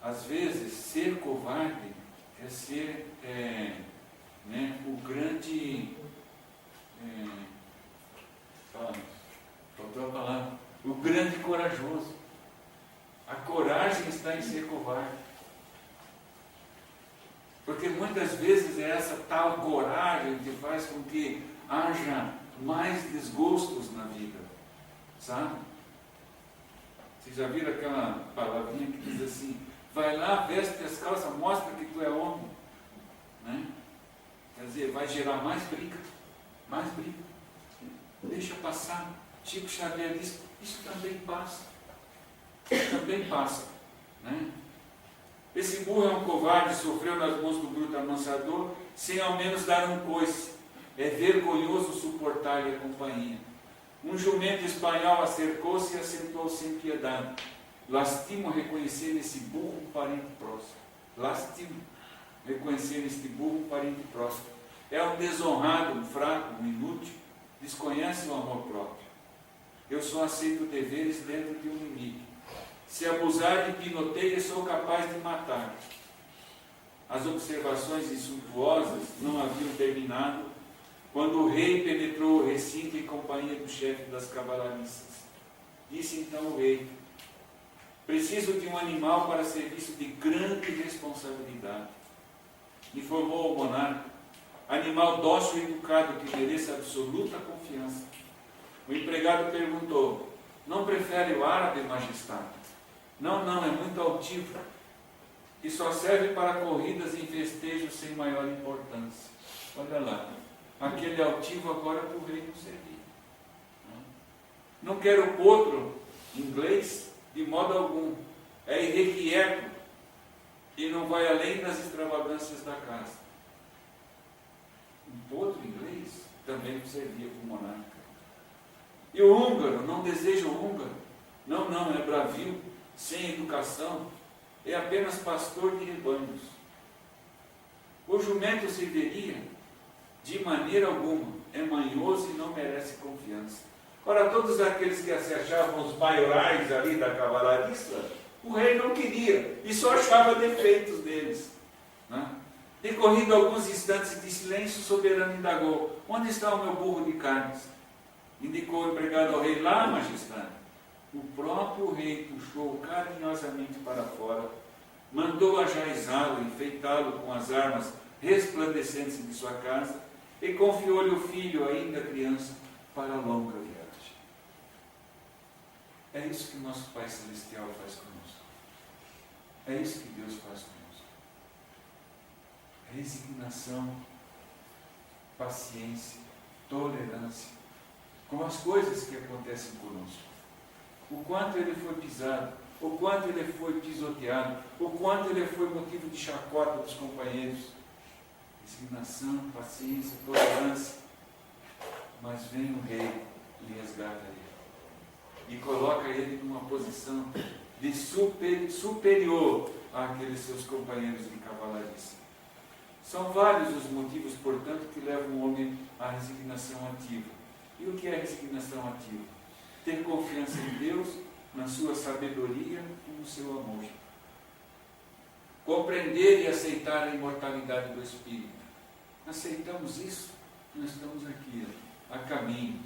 Às vezes, ser covarde é ser o grande... faltou a palavra. O grande corajoso. A coragem está em ser covarde. Porque muitas vezes é essa tal coragem que faz com que haja mais desgostos na vida. Sabe? Vocês já viram aquela palavrinha que diz assim: vai lá, veste as calças, mostra que tu é homem. Né? Quer dizer, vai gerar mais briga. Mais briga. Deixa passar. Chico Xavier diz: isso também passa. Isso também passa. Né? Esse burro é um covarde, sofreu nas mãos do bruto amansador, sem ao menos dar um coice. É vergonhoso suportar-lhe a companhia. Um jumento espanhol acercou-se e assentou-se em piedade. Lastimo reconhecer nesse burro um parente próximo. Lastimo reconhecer neste burro um parente próximo. É um desonrado, um fraco, um inútil, desconhece o amor próprio. Eu só aceito deveres dentro de um limite. Se abusar de pinoteia, sou capaz de matar. As observações insultuosas não haviam terminado quando o rei penetrou o recinto em companhia do chefe das cavalariças. Disse então o rei: preciso de um animal para serviço de grande responsabilidade. Informou o monarca: animal dócil e educado que mereça absoluta confiança. O empregado perguntou: não prefere o árabe, majestade? Não, é muito altivo, e só serve para corridas em festejos sem maior importância. Olha lá, aquele altivo agora para o rei não servia. Não quero potro inglês de modo algum, é irrequieto e não vai além das extravagâncias da casa. Um potro inglês também não servia para o monarca. E o húngaro, não deseja o húngaro? Não, é bravio, sem educação, é apenas pastor de rebanhos. O jumento serviria? De maneira alguma, é manhoso e não merece confiança. Ora, todos aqueles que se achavam os maiorais ali da cavalariça, o rei não queria, e só achava defeitos deles. Né? Decorrido alguns instantes de silêncio, o soberano indagou: onde está o meu burro de carnes? Indicou o empregado ao rei: lá, majestade. O próprio rei puxou-o carinhosamente para fora, mandou ajaizá-lo, enfeitá-lo com as armas resplandecentes de sua casa e confiou-lhe o filho, ainda criança, para a longa viagem. É isso que nosso Pai Celestial faz conosco. É isso que Deus faz conosco. Resignação, paciência, tolerância com as coisas que acontecem conosco. O quanto ele foi pisado, o quanto ele foi pisoteado, o quanto ele foi motivo de chacota dos companheiros. Resignação, paciência, tolerância. Mas vem o rei e resgata ele. E coloca ele numa posição de superior àqueles seus companheiros de cavalariça. São vários os motivos, portanto, que levam o homem à resignação ativa. E o que é resignação ativa? Ter confiança em Deus, na sua sabedoria e no seu amor. Compreender e aceitar a imortalidade do Espírito. Aceitamos isso? Nós estamos aqui, a caminho.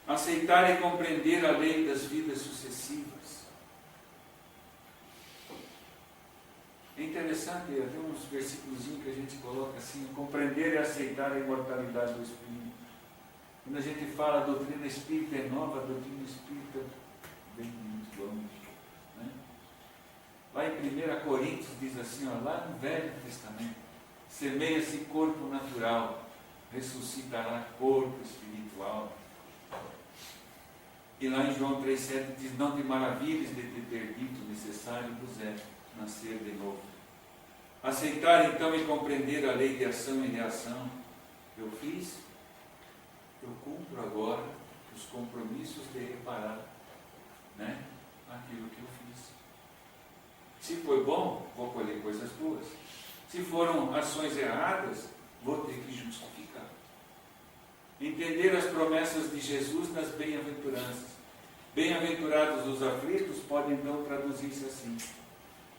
Aceitar e compreender a lei das vidas sucessivas. É interessante, tem uns versículos que a gente coloca assim: compreender e aceitar a imortalidade do Espírito. Quando a gente fala a doutrina espírita é nova, a doutrina espírita vem muito longe. Né? Lá em 1 Coríntios diz assim, lá no Velho Testamento: semeia-se corpo natural, ressuscitará corpo espiritual. E lá em João 3,7 diz: não te maravilhes de te ter dito, necessário vos é nascer de novo. Aceitar então e compreender a lei de ação e reação. Eu fiz, eu cumpro agora os compromissos de reparar, né, aquilo que eu fiz. Se foi bom, vou colher coisas boas. Se foram ações erradas, vou ter que justificar. Entender as promessas de Jesus nas bem-aventuranças. Bem-aventurados os aflitos podem então traduzir-se assim: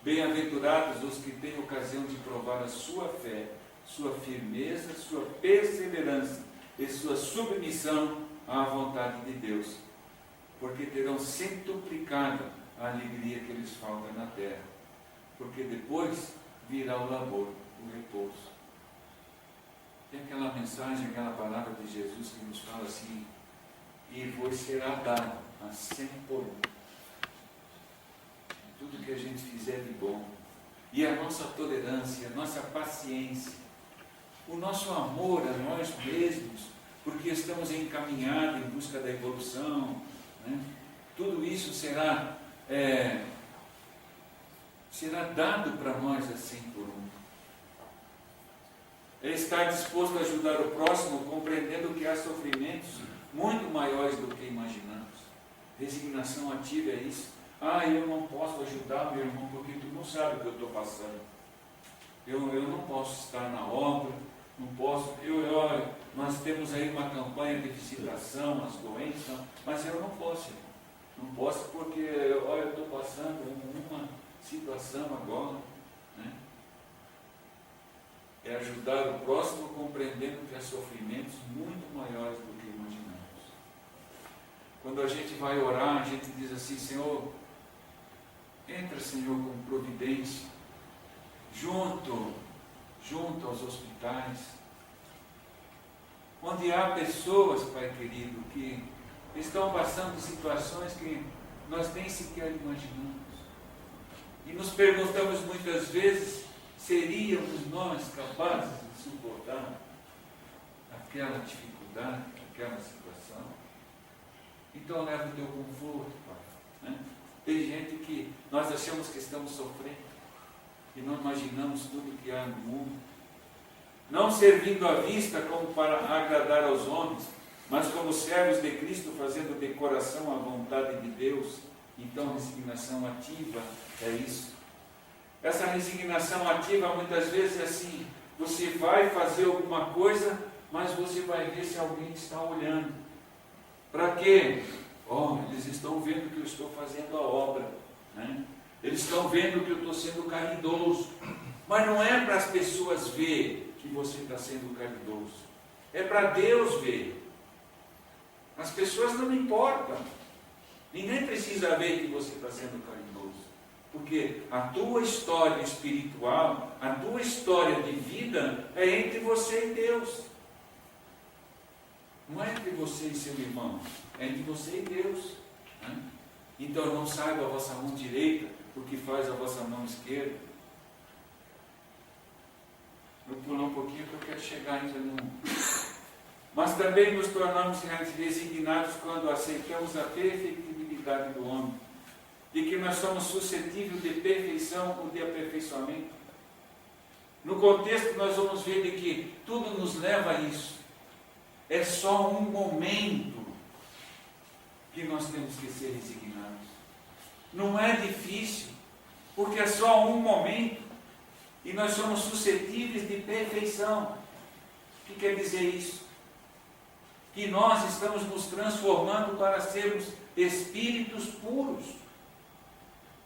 bem-aventurados os que têm ocasião de provar a sua fé, sua firmeza, sua perseverança e sua submissão à vontade de Deus, porque terão centuplicada a alegria que lhes falta na terra, porque depois virá o labor, o repouso. Tem aquela mensagem, aquela palavra de Jesus que nos fala assim: e vos será dado a 100 por 1. Tudo que a gente fizer de bom, e a nossa tolerância, a nossa paciência, o nosso amor a nós mesmos, porque estamos encaminhados em busca da evolução, né? Tudo isso será dado para nós a 100 por 1. É estar disposto a ajudar o próximo, compreendendo que há sofrimentos muito maiores do que imaginamos. Resignação ativa é isso. Eu não posso ajudar meu irmão porque tu não sabe o que eu estou passando. Eu não posso estar na obra, não posso. Nós temos aí uma campanha de visitação às doenças, mas eu não posso, irmão. Não posso porque eu estou passando uma situação agora, né? É ajudar o próximo compreendendo que há sofrimentos muito maiores do que imaginamos. Quando a gente vai orar, a gente diz assim: Senhor, entra, Senhor, com providência, junto aos hospitais, onde há pessoas, Pai querido, que estão passando situações que nós nem sequer imaginamos. E nos perguntamos muitas vezes: seríamos nós capazes de suportar aquela dificuldade, aquela situação? Então leva o teu conforto, Pai, né? Tem gente que nós achamos que estamos sofrendo e não imaginamos tudo que há no mundo. Não servindo à vista como para agradar aos homens, mas como servos de Cristo, fazendo de coração a vontade de Deus. Então, resignação ativa é isso. Essa resignação ativa muitas vezes é assim: você vai fazer alguma coisa, mas você vai ver se alguém está olhando. Para quê? Eles estão vendo que eu estou fazendo a obra, né? Eles estão vendo que eu estou sendo caridoso. Mas não é para as pessoas ver que você está sendo caridoso, é para Deus ver. As pessoas não importam. Ninguém precisa ver que você está sendo caridoso, porque a tua história espiritual, a tua história de vida é entre você e Deus. Não é entre você e seu irmão, é entre você e Deus, né? Então não saiba a vossa mão direita o que faz a vossa mão esquerda. Vou pular um pouquinho que eu quero chegar ainda no... Mas também nos tornamos resignados quando aceitamos a perfectibilidade do homem, de que nós somos suscetíveis de perfeição ou de aperfeiçoamento. No contexto nós vamos ver de que tudo nos leva a isso. É só um momento que nós temos que ser resignados. Não é difícil, porque é só um momento e nós somos suscetíveis de perfeição. O que quer dizer isso? Que nós estamos nos transformando para sermos espíritos puros.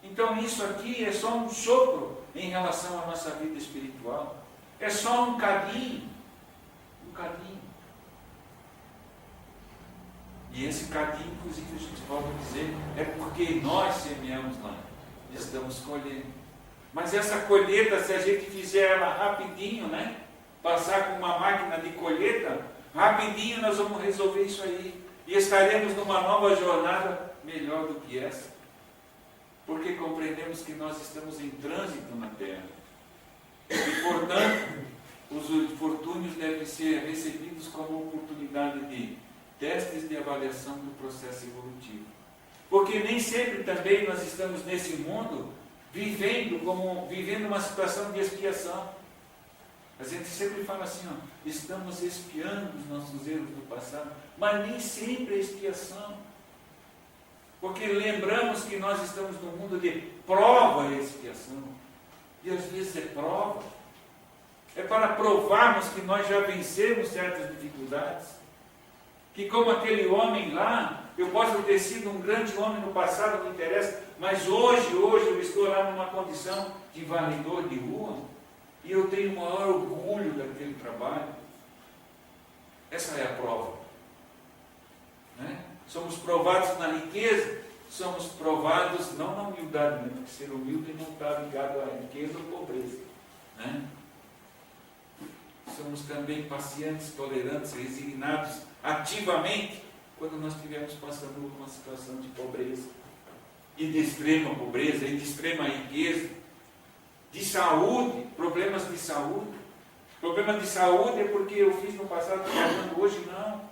Então isso aqui é só um sopro em relação à nossa vida espiritual. É só um cadinho. Um cadinho. E esse cadinho, inclusive, a gente pode dizer, é porque nós semeamos lá, estamos colhendo. Mas essa colheita, se a gente fizer ela rapidinho, né? Passar com uma máquina de colheita, rapidinho nós vamos resolver isso aí. E estaremos numa nova jornada melhor do que essa. Porque compreendemos que nós estamos em trânsito na Terra. E, portanto, os infortúnios devem ser recebidos como oportunidade de testes de avaliação do processo evolutivo. Porque nem sempre também nós estamos nesse mundo vivendo uma situação de expiação. A gente sempre fala assim, ó, estamos expiando os nossos erros do passado, mas nem sempre é expiação. Porque lembramos que nós estamos num mundo de prova e expiação. E às vezes é prova. É para provarmos que nós já vencemos certas dificuldades. Que como aquele homem lá, eu posso ter sido um grande homem no passado, não interessa, mas hoje eu estou lá numa condição de varredor de rua, e eu tenho o maior orgulho daquele trabalho. Essa é a prova. Né? Somos provados na riqueza, somos provados não na humildade, né? Porque ser humilde não está ligado à riqueza ou pobreza. Né? Somos também pacientes, tolerantes, resignados ativamente quando nós estivermos passando por uma situação de pobreza, e de extrema pobreza, e de extrema riqueza, de saúde, problemas de saúde. Problema de saúde é porque eu fiz no passado, provando hoje não.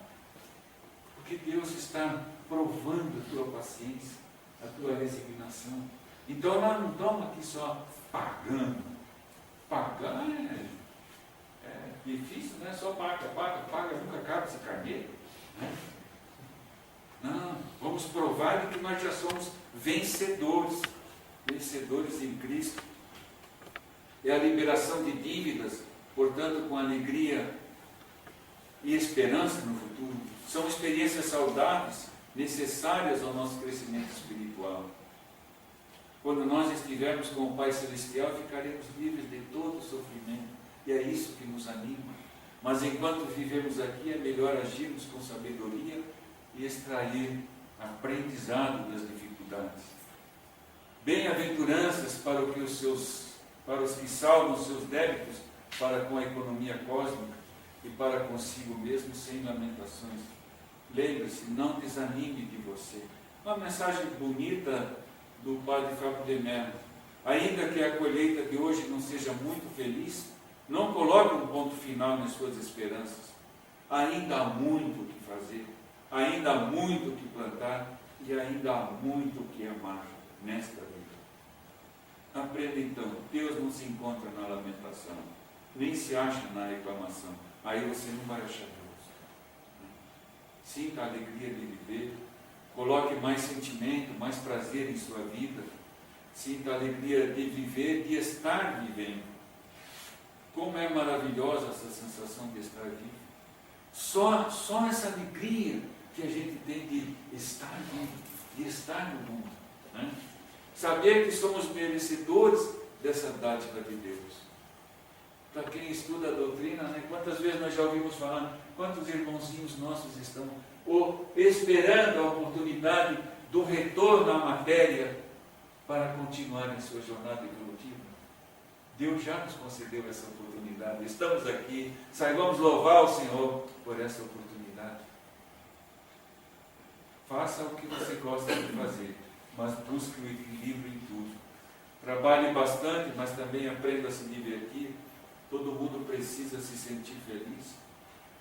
Porque Deus está provando a tua paciência, a tua resignação. Então nós não estamos aqui só pagando. Pagar é difícil, não é só paga, nunca acaba esse carneiro. Né? Não, vamos provar de que nós já somos vencedores em Cristo. É a liberação de dívidas, portanto, com alegria e esperança no futuro. São experiências saudáveis, necessárias ao nosso crescimento espiritual. Quando nós estivermos com o Pai Celestial, ficaremos livres de todo sofrimento. E é isso que nos anima. Mas enquanto vivemos aqui, é melhor agirmos com sabedoria e extrair aprendizado das dificuldades. Bem-aventuranças para os que salvam seus débitos para com a economia cósmica e para consigo mesmo sem lamentações. Lembre-se, não desanime de você. Uma mensagem bonita do Padre Fábio de Mello. Ainda que a colheita de hoje não seja muito feliz, não coloque um ponto final nas suas esperanças. Ainda há muito o que fazer, ainda há muito o que plantar e ainda há muito o que amar nesta vida. Aprenda então, Deus não se encontra na lamentação, nem se acha na reclamação. Aí você não vai achar Deus. Sinta a alegria de viver, coloque mais sentimento, mais prazer em sua vida. Sinta a alegria de viver, de estar vivendo. Como é maravilhosa essa sensação de estar vivo. Só essa alegria que a gente tem de estar vivo, de estar no mundo. Né? Saber que somos merecedores dessa dádiva de Deus. Para quem estuda a doutrina, né? Quantas vezes nós já ouvimos falar, quantos irmãozinhos nossos estão esperando a oportunidade do retorno à matéria para continuar em sua jornada evolutiva. Deus já nos concedeu essa oportunidade. Estamos aqui, saibamos louvar o Senhor por essa oportunidade. Faça o que você gosta de fazer, mas busque o equilíbrio em tudo. Trabalhe bastante, mas também aprenda a se divertir. Todo mundo precisa se sentir feliz.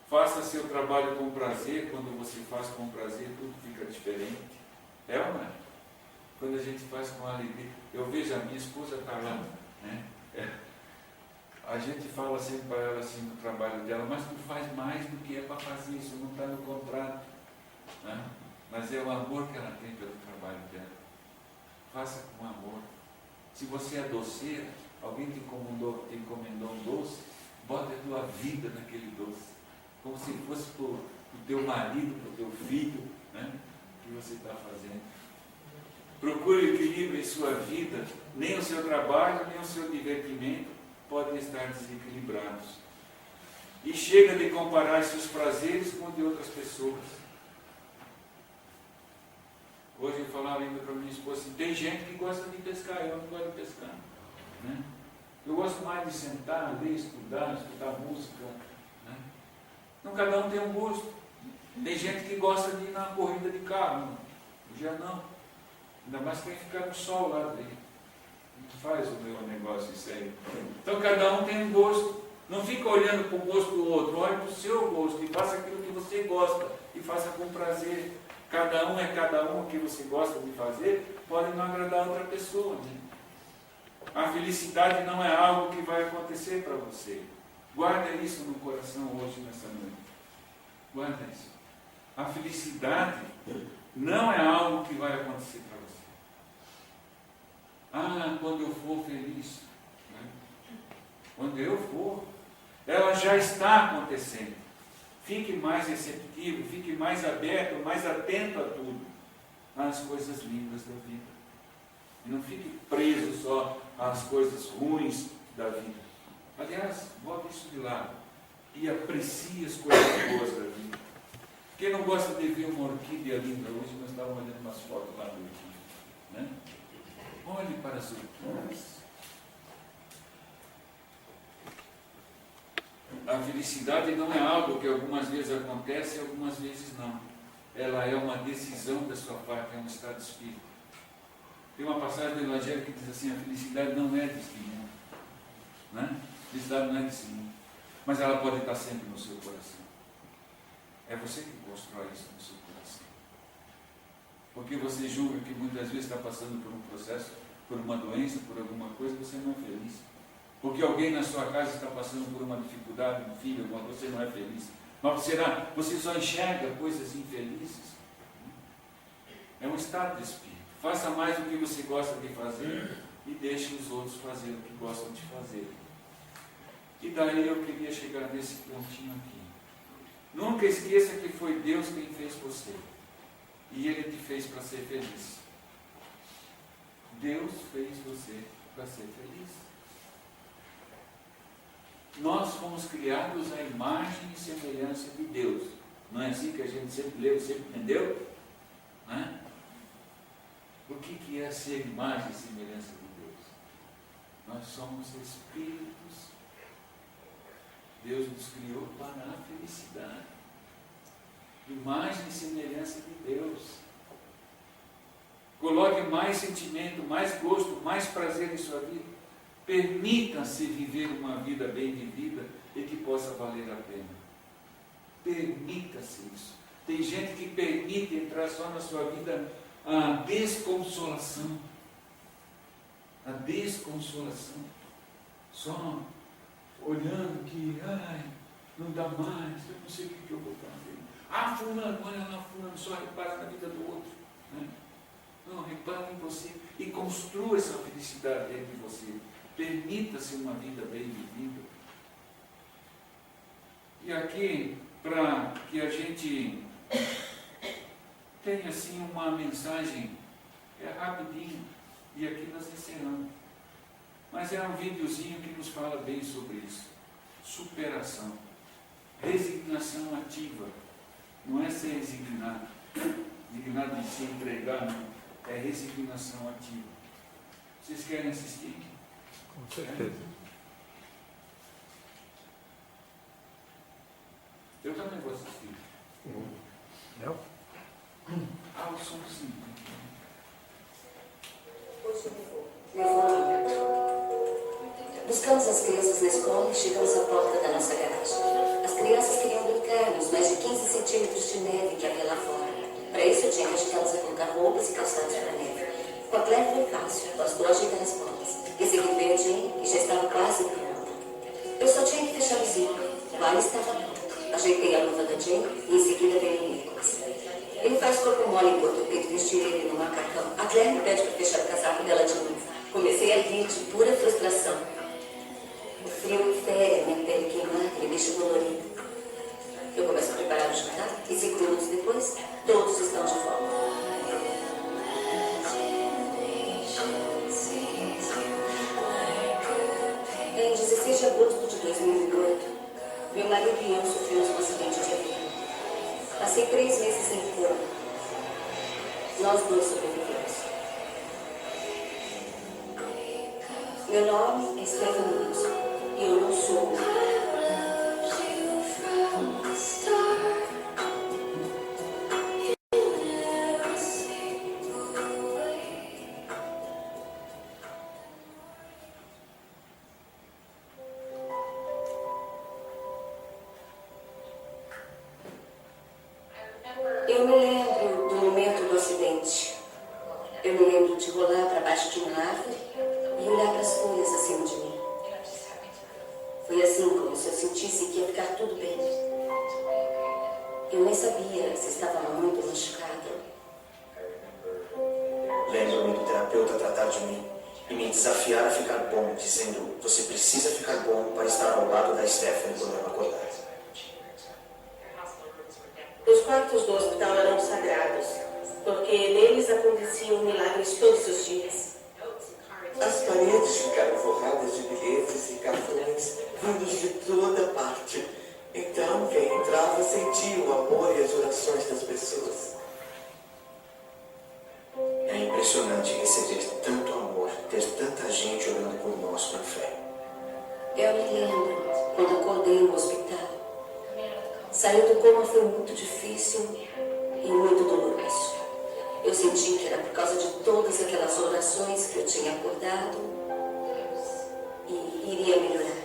Faça seu trabalho com prazer. Quando você faz com prazer, tudo fica diferente. É ou não é? Quando a gente faz com alegria. Eu vejo a minha esposa está lá, né? A gente fala sempre para ela assim no trabalho dela, mas tu faz mais do que é para fazer isso, não está no contrato. Né? Mas é o amor que ela tem pelo trabalho dela. Faça com amor. Se você é doceira, alguém te encomendou um doce, bota a tua vida naquele doce. Como se fosse para o teu marido, para o teu filho, né? Que você está fazendo. Procure o equilíbrio em sua vida. Nem o seu trabalho, nem o seu divertimento podem estar desequilibrados. E chega de comparar seus prazeres com o de outras pessoas. Hoje eu falava ainda para minha esposa assim, tem gente que gosta de pescar, eu não gosto de pescar. Né? Eu gosto mais de sentar, ler, escutar música. Né? Então cada um tem um gosto. Tem gente que gosta de ir na corrida de carro, eu já não. Ainda mais quem ficar no sol lá dentro. Faz o meu negócio isso aí. Então cada um tem um gosto. Não fica olhando para o gosto do outro, olhe para o seu gosto e faça aquilo que você gosta e faça com prazer. Cada um é cada um, o que você gosta de fazer pode não agradar outra pessoa. Né? A felicidade não é algo que vai acontecer para você. Guarda isso no coração hoje, nessa noite. Guarda isso. A felicidade não é algo que vai acontecer para você. Ah, quando eu for feliz. Né? Quando eu for, ela já está acontecendo. Fique mais receptivo, fique mais aberto, mais atento a tudo, às coisas lindas da vida. E não fique preso só às coisas ruins da vida. Aliás, bota isso de lado e aprecie as coisas boas da vida. Quem não gosta de ver uma orquídea linda? Hoje nós estávamos olhando umas fotos lá no orquídea. Né? Olhe para as orquídeas. A felicidade não é algo que algumas vezes acontece e algumas vezes não. Ela é uma decisão da sua parte, é um estado de espírito. Tem uma passagem do Evangelho que diz assim: a felicidade não é deste mundo. Né? A felicidade não é desse mundo. Mas ela pode estar sempre no seu coração. É você que constrói isso no seu coração. Porque você julga que muitas vezes está passando por um processo, por uma doença, por alguma coisa, você não é feliz. Porque alguém na sua casa está passando por uma dificuldade, um filho, alguma coisa, você não é feliz. Mas será? Você só enxerga coisas infelizes. É um estado de espírito. Faça mais o que você gosta de fazer e deixe os outros fazer o que gostam de fazer. E daí eu queria chegar nesse pontinho aqui. Nunca esqueça que foi Deus quem fez você. E Ele te fez para ser feliz. Deus fez você para ser feliz. Nós fomos criados à imagem e semelhança de Deus. Não é assim que a gente sempre leu, sempre entendeu? Né? O que é ser imagem e semelhança de Deus? Nós somos espíritos. Deus nos criou para a felicidade. Imagem e semelhança de Deus. Coloque mais sentimento, mais gosto, mais prazer em sua vida. Permita-se viver uma vida bem vivida e que possa valer a pena. Permita-se isso. Tem gente que permite entrar só na sua vida a desconsolação. A desconsolação. Só olhando que, não dá mais, eu não sei o que eu vou fazer. Ah, fulano, olha lá, fulano, só repara na vida do outro. Né? Não, repara em você e construa essa felicidade dentro de você. Permita-se uma vida bem vivida. E aqui, para que a gente tenha assim uma mensagem, rapidinho, e aqui nós encerramos. Mas é um videozinho que nos fala bem sobre isso. Superação. Resignação ativa. Não é ser resignado. Resignado de se entregar, não. É resignação ativa. Vocês querem assistir? Com certeza. Eu também vou assistir. Não? O som sim. Buscamos as crianças na escola e chegamos à porta da nossa garagem. As crianças queriam brincar nos mais de 15 centímetros de neve que havia lá fora. Para isso eu tinha que ajudá-los a colocar roupas e calçados para a neve. Com a Claire foi fácil, bastou ajeitar as portas. Em seguida veio a Jane, que já estava quase pronta. Eu só tinha que fechar o zíper. Lá estava pronto. Ajeitei a luva da Jane e em seguida veio o Nicholas. Ele faz corpo mole enquanto eu tento vestir ele no macacão. A Claire me pede para fechar o casaco dela de novo. Comecei a rir de pura frustração. O frio fere minha pele queimada e me deixa dolorida. Eu começo a preparar o jantar e 5 minutos depois, todos estão de volta. Em 16 de agosto de 2008, meu marido e eu sofremos um acidente de avião. Passei 3 meses em coma. Nós dois sobrevivemos. Meu nome é Stefan Wilson e eu não sou. Eu me lembro do momento do acidente. Eu me lembro de rolar para baixo de uma árvore e olhar para as folhas acima de mim. Foi assim como se eu sentisse que ia ficar tudo bem. Eu nem sabia se estava muito machucada. Lembro-me do terapeuta tratar de mim e me desafiar a ficar bom, dizendo: você precisa ficar bom para estar ao lado da Stephanie quando ela acordar. Os quartos do hospital eram sagrados, porque neles aconteciam milagres todos os dias. As paredes ficaram forradas de bilhetes e cartões vindos de toda parte. Então, quem entrava sentia o amor e as orações das pessoas. É impressionante receber tanto amor, ter tanta gente orando por nós com fé. Eu me lembro quando acordei no hospital. Sair do coma foi muito difícil e muito doloroso. Eu senti que era por causa de todas aquelas orações que eu tinha acordado e iria melhorar.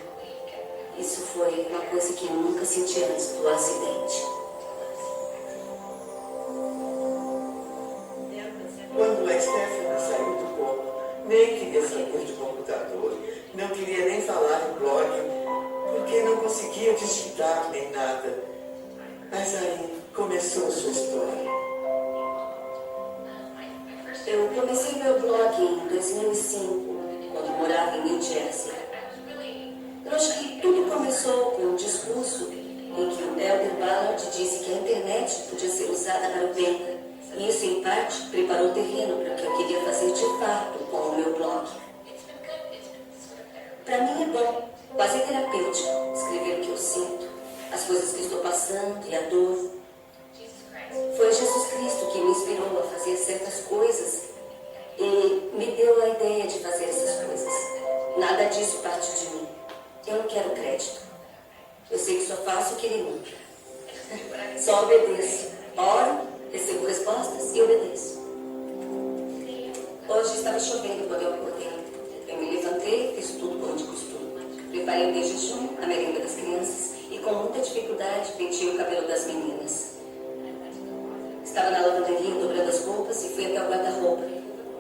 Isso foi uma coisa que eu nunca senti antes do acidente. Quando a Stephanie saiu do coma, nem queria saber de computador, não queria nem falar em blog, porque não conseguia digitar nem nada. Mas aí começou sua história. Eu comecei meu blog em 2005, quando morava em New Jersey. Eu acho que tudo começou com um discurso em que o Elder Ballard disse que a internet podia ser usada para o bem. E isso, em parte, preparou o terreno para o que eu queria fazer de fato com o meu blog. Para mim é bom, quase terapêutico, escrever o que eu sinto, as coisas que estou passando e a dor. Foi Jesus Cristo que me inspirou a fazer certas coisas e me deu a ideia de fazer essas coisas. Nada disso parte de mim. Eu não quero crédito. Eu sei que só faço o que ele manda. Só obedeço. Oro, recebo respostas e obedeço. Hoje estava chovendo quando eu acordei. Eu me levantei, fiz tudo como de costume. Preparei desde junho a merenda das crianças e com muita dificuldade pentei o cabelo das meninas. Estava na lavanderia dobrando as roupas e fui até o guarda-roupa.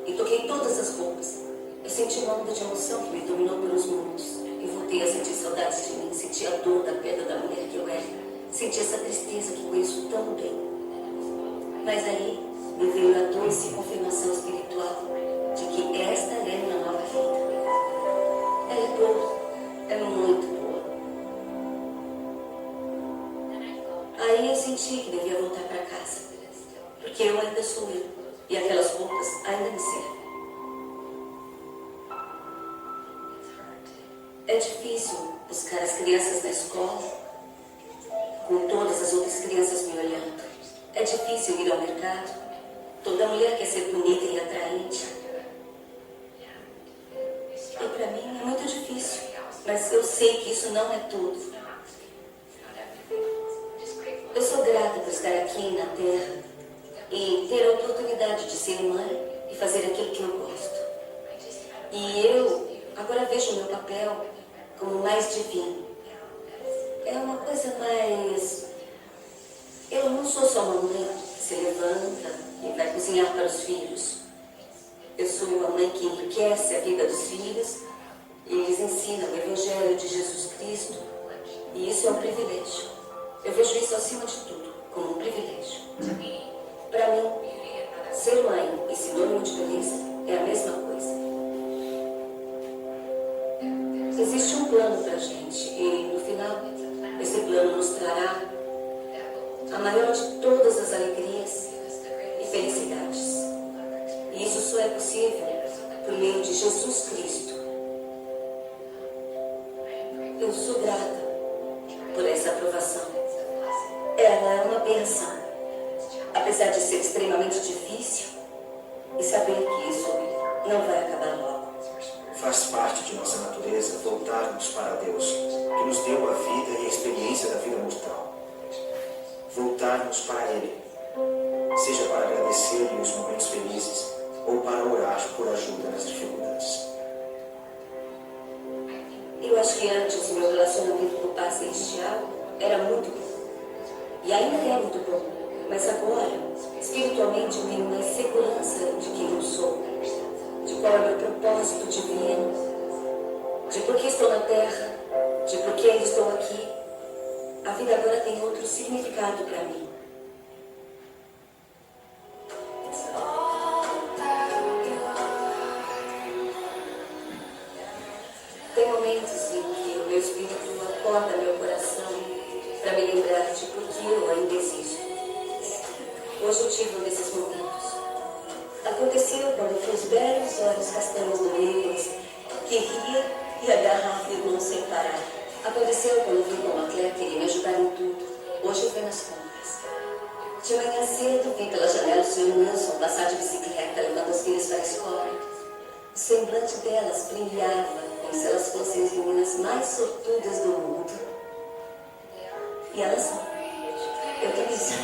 E toquei todas as roupas. Eu senti uma onda de emoção que me dominou pelos mundos. Eu voltei a sentir saudades de mim, senti a dor da perda da mulher que eu era. Senti essa tristeza que conheço tão bem. Mas aí me veio a doce confirmação espiritual de que esta é minha nova vida. Ela é boa, é muito boa. Aí eu senti que devia voltar para casa, porque eu ainda sou eu e aquelas roupas ainda me servem. É difícil buscar as crianças na escola, com todas as outras crianças me olhando. É difícil ir ao mercado. Toda mulher quer ser bonita e atraente. E para mim é muito difícil. Mas eu sei que isso não é tudo. Eu sou grata por estar aqui na Terra e ter a oportunidade de ser mãe e fazer aquilo que eu gosto. E eu agora vejo o meu papel como mais divino. É uma coisa mais... Eu não sou só uma mãe que se levanta e vai cozinhar para os filhos. Eu sou uma mãe que enriquece a vida dos filhos e lhes ensina o Evangelho de Jesus Cristo. E isso é um privilégio. Eu vejo isso acima de tudo, como um privilégio. Para mim, ser mãe e sinônimo de beleza é a mesma coisa. Existe um plano para a gente e, no final, esse plano nos trará a maior de todas as alegrias e felicidades. E isso só é possível por meio de Jesus Cristo. Eu sou grata por essa aprovação. Ela é uma bênção, apesar de ser extremamente difícil, e saber que isso não vai acabar logo. Faz parte de nossa natureza voltarmos para Deus, que nos deu a vida e a experiência da vida mortal. Voltarmos para Ele, seja para agradecer-lhe os momentos felizes ou para orar por ajuda nas dificuldades. Eu acho que antes o meu relacionamento com o Pai Celestial era muito bom. E ainda é muito bom. Mas agora, espiritualmente, eu tenho mais segurança de quem eu sou, de qual é o meu propósito divino, de por que estou na Terra, de por que ainda estou aqui, a vida agora tem outro significado para mim. Tem momentos em que o meu espírito acorda meu coração para me lembrar de por que eu ainda existo. Hoje eu tive um desses momentos. Aconteceu quando vi os belos olhos castanhos do Nicolas, que ria e agarrava o irmão sem parar. Aconteceu quando vi como a Claire queria me ajudar em tudo. Hoje eu venho nas compras. De manhã cedo vi pela janela o Sr. Wilson passar de bicicleta levando as filhas para a escola. O semblante delas brilhava como se elas fossem as meninas mais sortudas do mundo. E elas são. Eu também sou.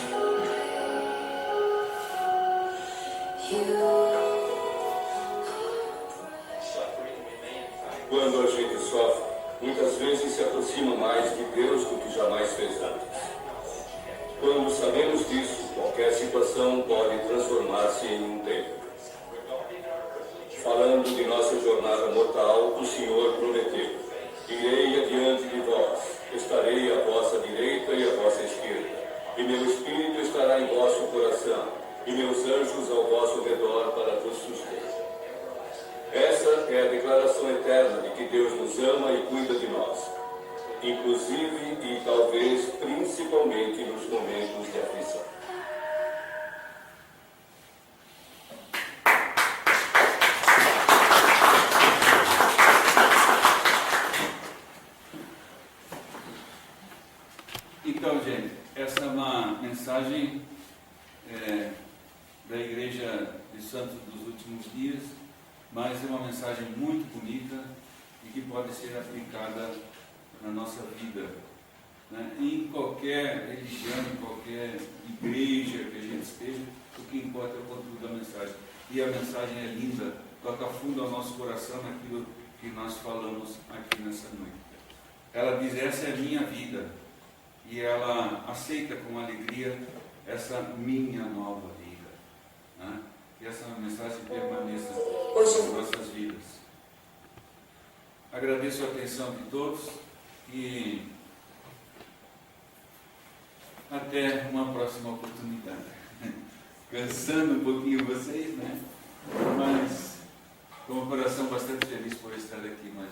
Quando a gente sofre, muitas vezes se aproxima mais de Deus do que jamais fez antes. Quando sabemos disso, qualquer situação pode transformar-se em um templo. Falando de nossa jornada mortal, o Senhor prometeu: irei adiante de vós, estarei à vossa direita e à vossa esquerda, e meu Espírito estará em vosso coração, e meus anjos ao vosso redor para vos suster. Essa é a declaração eterna de que Deus nos ama e cuida de nós, inclusive e talvez principalmente nos momentos de aflição. Então, gente, essa é uma mensagem da Igreja de Santos dos Últimos Dias, mas é uma mensagem muito bonita e que pode ser aplicada na nossa vida, né? Em qualquer religião, em qualquer igreja que a gente esteja, o que importa é o conteúdo da mensagem. E a mensagem é linda, toca fundo ao nosso coração naquilo que nós falamos aqui nessa noite. Ela diz: essa é a minha vida, e ela aceita com alegria essa minha nova vida, né? Que essa mensagem permaneça nas nossas vidas. Agradeço a atenção de todos e até uma próxima oportunidade. Cansando um pouquinho vocês, né? Mas com o coração bastante feliz por estar aqui mais